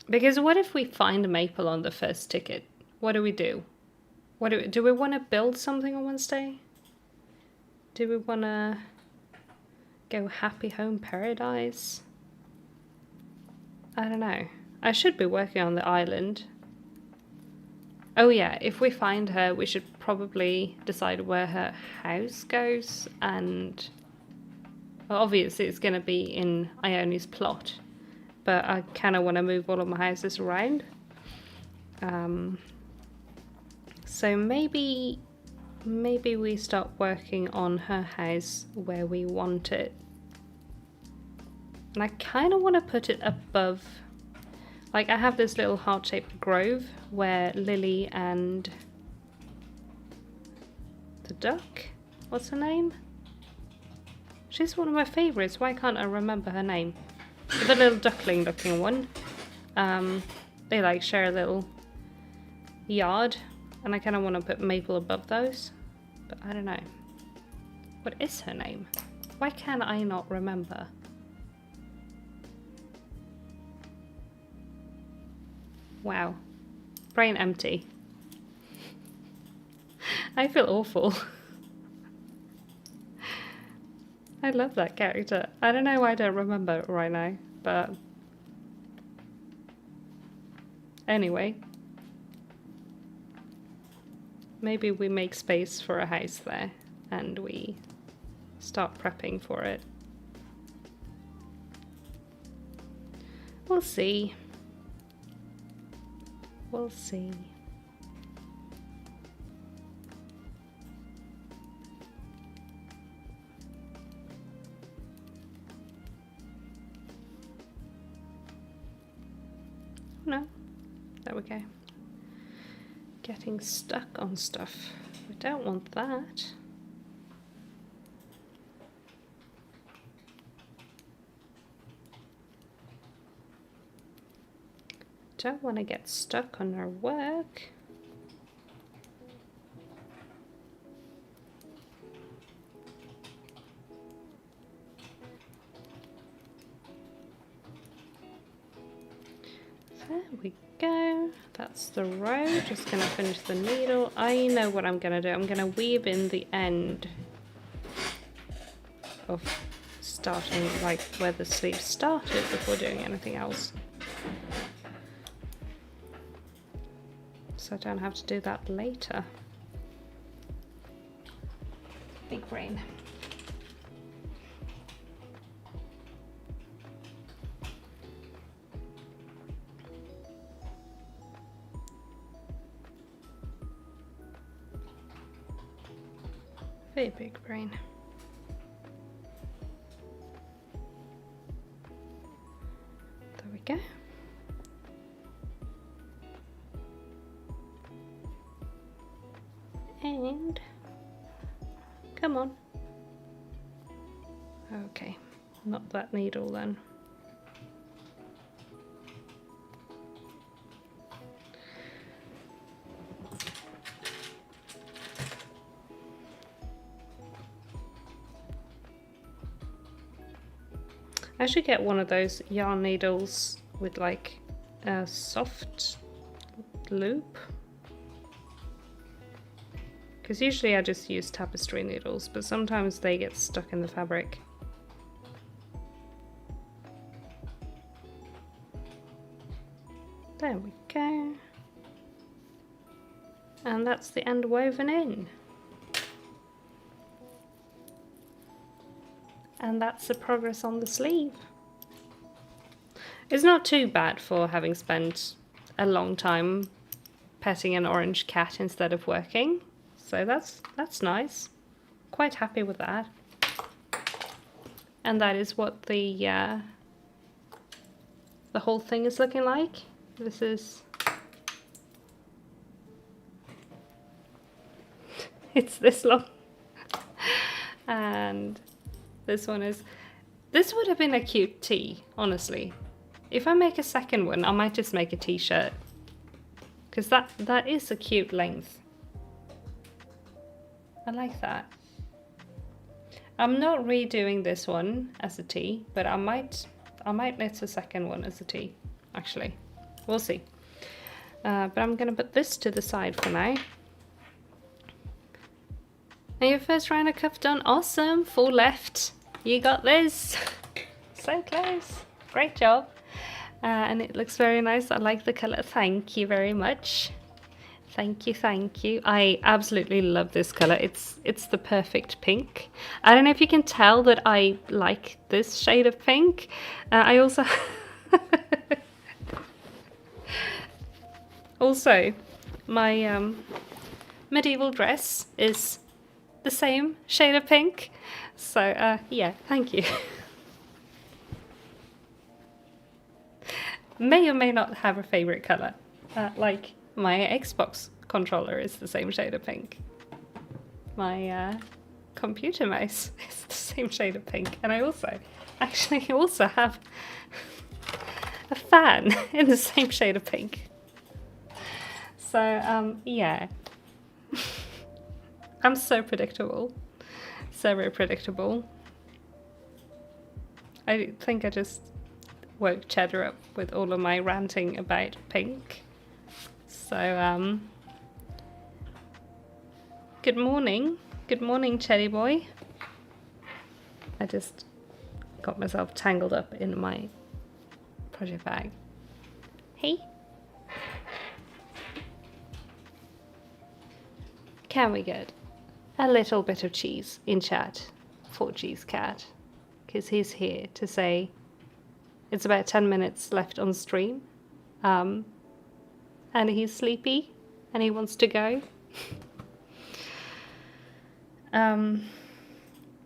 [SPEAKER 1] Because what if we find a maple on the first ticket? What do we do? Do we want to build something on Wednesday? Do we want to go Happy Home Paradise? I don't know. I should be working on the island. Oh yeah, if we find her, we should probably decide where her house goes, and well, obviously it's going to be in Ione's plot, but I kind of want to move all of my houses around. So maybe we start working on her house where we want it. And I kind of want to put it above. Like, I have this little heart-shaped grove where Lily and the duck, what's her name? She's one of my favourites. Why can't I remember her name? The little duckling looking one. They like share a little yard, and I kind of want to put Maple above those, but I don't know. What is her name? Why can I not remember? Wow. Brain empty. I feel awful. I love that character. I don't know why I don't remember it right now, but anyway. Maybe we make space for a house there and we start prepping for it. We'll see. We'll see. No, there we go. Getting stuck on stuff. We don't want that. Don't want to get stuck on our work. There we go. That's the row. Just gonna finish the needle. I know what I'm gonna do. I'm gonna weave in the end of starting, like where the sleeve started, before doing anything else. So I don't have to do that later. Big brain. Very big brain. There we go. And come on. Okay, not that needle then. I should get one of those yarn needles with like a soft loop, because usually I just use tapestry needles, but sometimes they get stuck in the fabric. There we go. And that's the end woven in. And that's the progress on the sleeve. It's not too bad for having spent a long time petting an orange cat instead of working. So that's nice. Quite happy with that. And that is what the whole thing is looking like. This is it's this long. And this one is, this would have been a cute tee, honestly. If I make a second one, I might just make a t-shirt, because that is a cute length. I like that. I'm not redoing this one as a tee, but I might knit a second one as a tee, actually. We'll see. But I'm gonna put this to the side for now. And your first round of cuff done. Awesome. 4 left. You got this. So close. Great job. And it looks very nice. I like the colour. Thank you very much. Thank you, thank you. I absolutely love this colour. It's the perfect pink. I don't know if you can tell that I like this shade of pink. I also also my medieval dress is the same shade of pink. So yeah, thank you. May or may not have a favorite colour. Like my Xbox controller is the same shade of pink. My computer mouse is the same shade of pink. And I also actually also have a fan in the same shade of pink. So yeah. I'm so predictable. So very predictable. I think I just woke Cheddar up with all of my ranting about pink. So good morning. Good morning, Cheddy boy. I just got myself tangled up in my project bag. Hey. Can we get a little bit of cheese in chat for Cheese Cat? Because he's here to say it's about 10 minutes left on stream. And he's sleepy and he wants to go. Where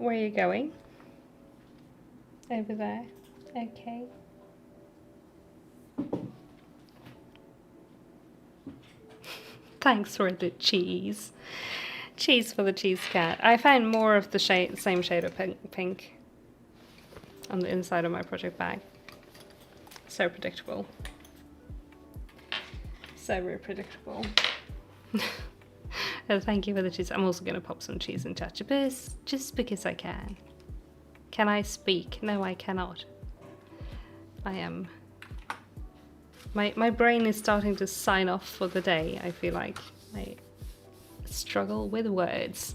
[SPEAKER 1] are you going? Over there. Okay. Thanks for the cheese. Cheese for the Cheese Cat. I found more of the same shade of pink on the inside of my project bag. So predictable. So very predictable. Thank you for the cheese. I'm also going to pop some cheese in chachapis just because I can. Can I speak? No, I cannot. I am... My brain is starting to sign off for the day, I feel like. I struggle with words.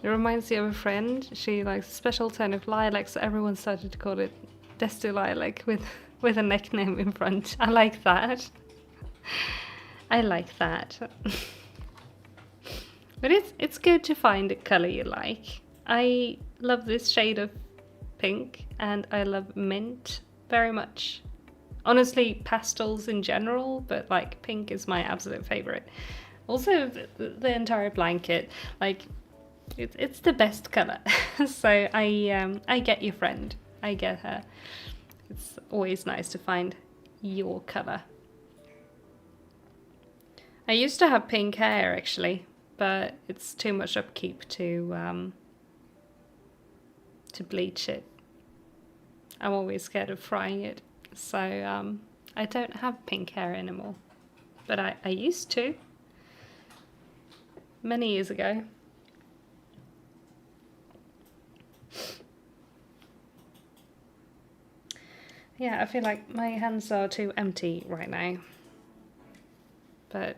[SPEAKER 1] It reminds me of a friend. She likes a special turn of lilac, so everyone started to call it Desto Lilac with a nickname in front. I like that. I like that. But it's good to find a colour you like. I love this shade of pink and I love mint very much. Honestly, pastels in general, but like pink is my absolute favorite. Also, the entire blanket, like it's the best color. So I get your friend. I get her. It's always nice to find your color. I used to have pink hair actually, but it's too much upkeep to bleach it. I'm always scared of frying it. So I don't have pink hair anymore, but I used to many years ago. Yeah, I feel like my hands are too empty right now, but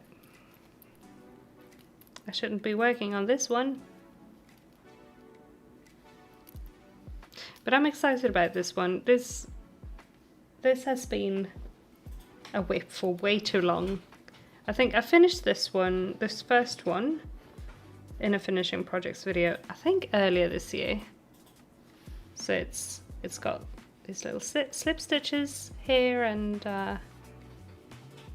[SPEAKER 1] I shouldn't be working on this one. But I'm excited about this one. This has been a whip for way too long. I think I finished this first one, in a finishing projects video, I think earlier this year. So it's got these little slip stitches here and a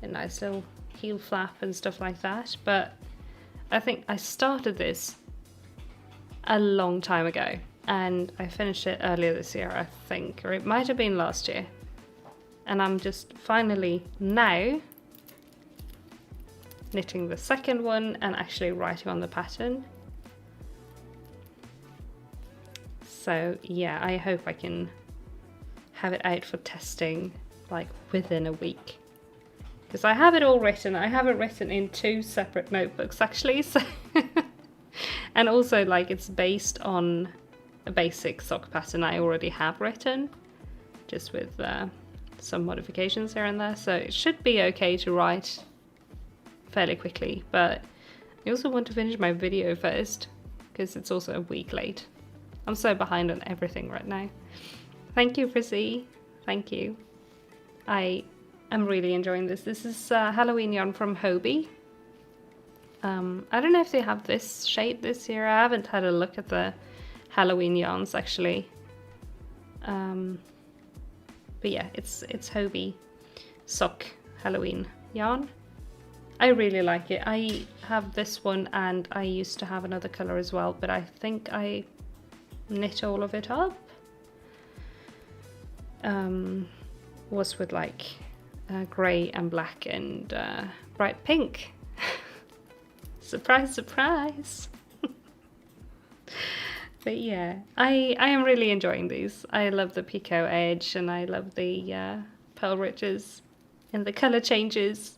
[SPEAKER 1] nice little heel flap and stuff like that. But I think I started this a long time ago and I finished it earlier this year, I think, or it might have been last year. And I'm just finally now knitting the second one and actually writing on the pattern. So yeah, I hope I can have it out for testing like within a week. Because I have it all written. I have it written in 2 separate notebooks actually. So and also like it's based on a basic sock pattern I already have written, just with some modifications here and there, so it should be okay to write fairly quickly. But I also want to finish my video first because it's also a week late. I'm so behind on everything right now. Thank you, Frizzy. Thank you. I am really enjoying this. This is Halloween yarn from Hobie. I don't know if they have this shade this year. I haven't had a look at the Halloween yarns actually. But yeah, it's Hobie sock Halloween yarn. I really like it. I have this one and I used to have another colour as well, but I think I knit all of it up. Was with like grey and black and bright pink. Surprise, surprise. But yeah, I am really enjoying these. I love the picot edge and I love the pearl riches and the colour changes.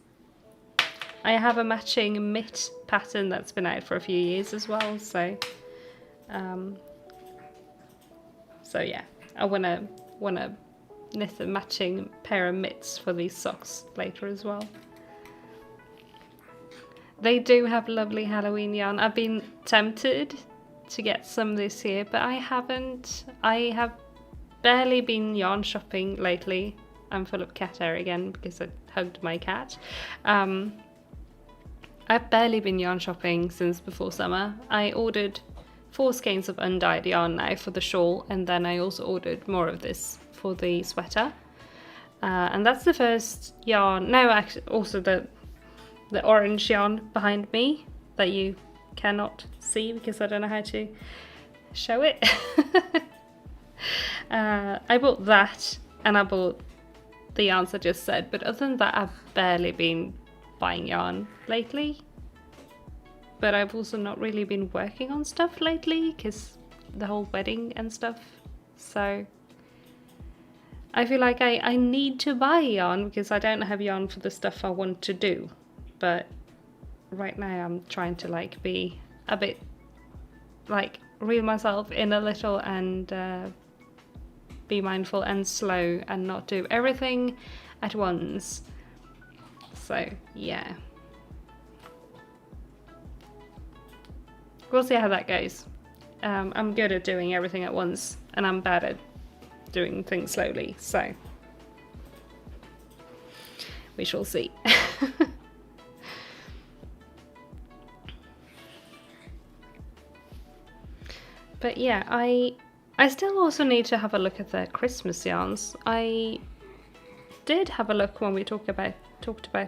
[SPEAKER 1] I have a matching mitt pattern that's been out for a few years as well, so yeah, I wanna knit a matching pair of mitts for these socks later as well. They do have lovely Halloween yarn. I've been tempted to get some this year, but I haven't. I have barely been yarn shopping lately. I'm full of cat hair again because I hugged my cat. I've barely been yarn shopping since before summer. I ordered 4 skeins of undyed yarn now for the shawl, and then I also ordered more of this for the sweater. And that's the first yarn. No, actually, also the orange yarn behind me that you cannot see because I don't know how to show it. I bought that and I bought the yarns I just said, but other than that I've barely been buying yarn lately. But I've also not really been working on stuff lately because the whole wedding and stuff, so I feel like I need to buy yarn because I don't have yarn for the stuff I want to do. But right now I'm trying to like be a bit like reel myself in a little and be mindful and slow and not do everything at once. So yeah, we'll see how that goes. I'm good at doing everything at once and I'm bad at doing things slowly, so we shall see. But yeah, I still also need to have a look at the Christmas yarns. I did have a look when we talked about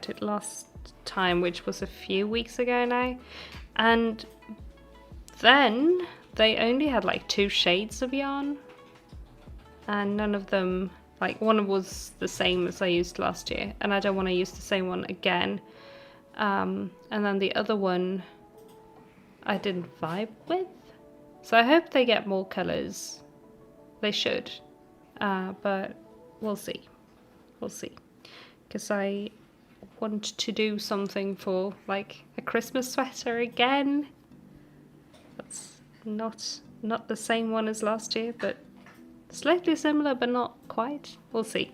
[SPEAKER 1] it last time, which was a few weeks ago now, and then they only had like 2 shades of yarn, and none of them, like one was the same as I used last year, and I don't want to use the same one again. And then the other one I didn't vibe with, so I hope they get more colours. They should, but we'll see. We'll see, because I want to do something for like a Christmas sweater again. That's not the same one as last year, but slightly similar, but not quite. We'll see.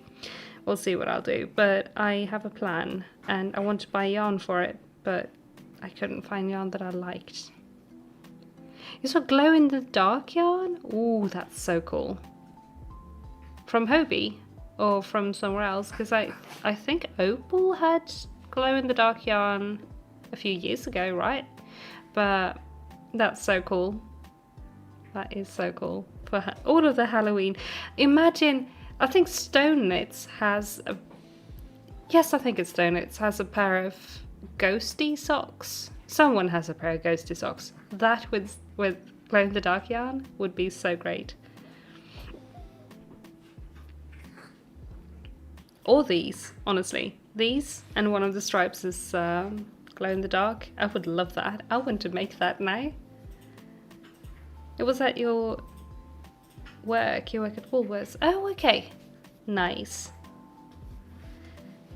[SPEAKER 1] We'll see what I'll do. But I have a plan, and I want to buy yarn for it, but I couldn't find yarn that I liked. You saw glow in the dark yarn? Ooh, that's so cool. From Hobie or from somewhere else? Because I think Opal had glow in the dark yarn a few years ago, right? But that's so cool. That is so cool for all of the Halloween. Imagine, I think Stone Knits has a, yes, I think it's Stone Knits has a pair of ghosty socks. Someone has a pair of ghosty socks. That with glow in the dark yarn would be so great. Or these, honestly. These and one of the stripes is glow in the dark. I would love that. I want to make that now. It was at your work. You work at Woolworths. Oh, okay. Nice.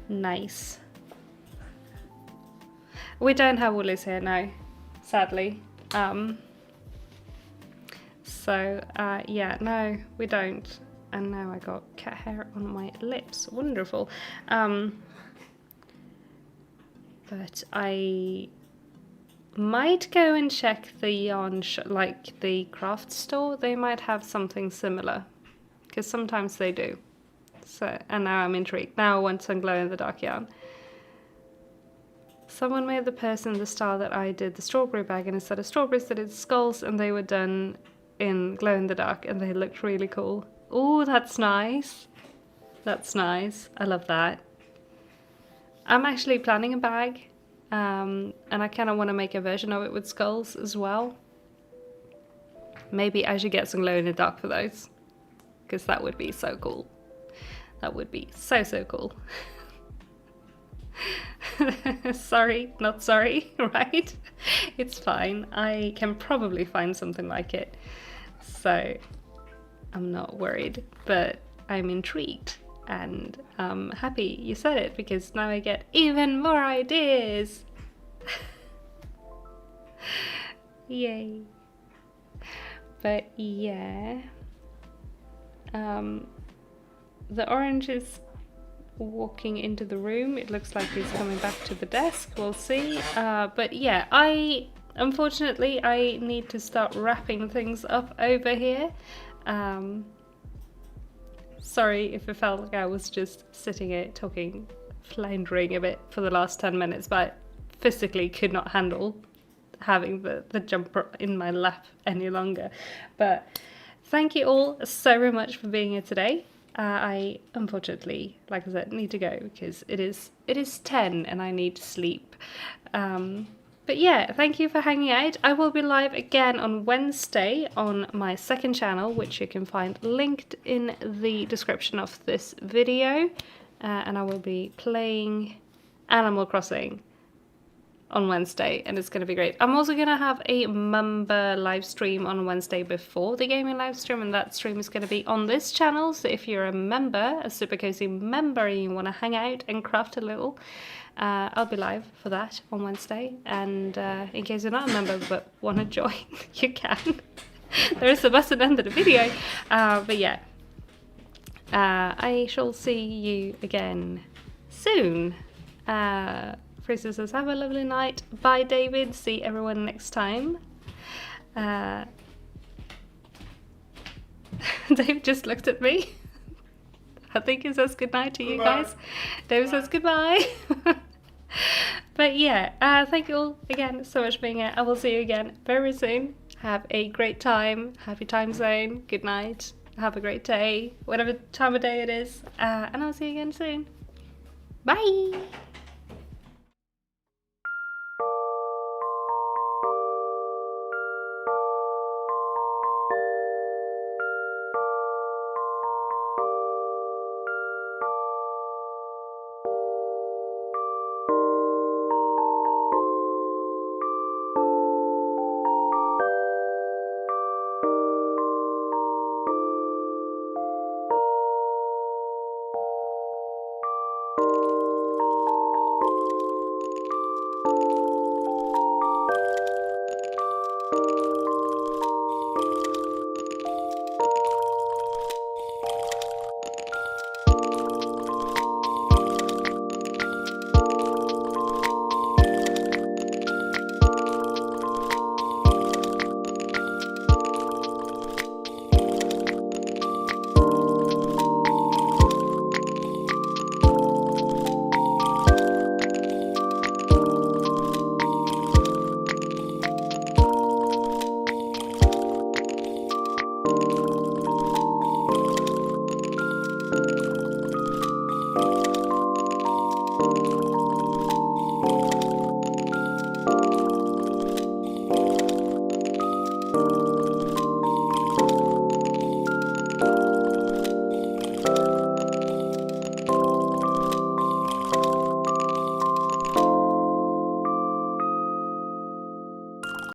[SPEAKER 1] Nice. We don't have Woolies here now, sadly. Yeah, no, we don't. And now I got cat hair on my lips. Wonderful. But I might go and check the yarn like the craft store. They might have something similar, because sometimes they do. So, and now I'm intrigued. Now I want some glow in the dark yarn. Someone made the person the style that I did the strawberry bag, and instead of strawberries they did skulls, and they were done in glow in the dark, and they looked really cool. Oh, that's nice. That's nice. I love that. I'm actually planning a bag, and I kind of want to make a version of it with skulls as well. Maybe I should get some glow in the dark for those, because that would be so cool. That would be so cool. Sorry, not sorry, right? It's fine. I can probably find something like it. So I'm not worried, but I'm intrigued and I'm happy you said it, because now I get even more ideas. Yay. But yeah, the orange is walking into the room. It looks like he's coming back to the desk. We'll see. But yeah, unfortunately I need to start wrapping things up over here. Sorry if it felt like I was just sitting here talking, floundering a bit for the last 10 minutes, but I physically could not handle having the jumper in my lap any longer. But thank you all so much for being here today. I unfortunately, like I said, need to go because it is 10 and I need to sleep. But yeah, thank you for hanging out. I will be live again on Wednesday on my second channel, which you can find linked in the description of this video. And I will be playing Animal Crossing on Wednesday, and it's going to be great. I'm also going to have a member live stream on Wednesday before the gaming live stream, and that stream is going to be on this channel. So if you're a member, a Super Cozy member, and you want to hang out and craft a little, I'll be live for that on Wednesday. And in case you're not a member but want to join, you can. There is a button under the video. But yeah, I shall see you again soon. Fraser says, have a lovely night. Bye, David. See everyone next time. Dave just looked at me. I think he says goodnight to you guys. Dave says goodbye. But yeah, thank you all again so much for being here. I will see you again very soon. Have a great time. Happy time zone. Good night. Have a great day. Whatever time of day it is. And I'll see you again soon. Bye.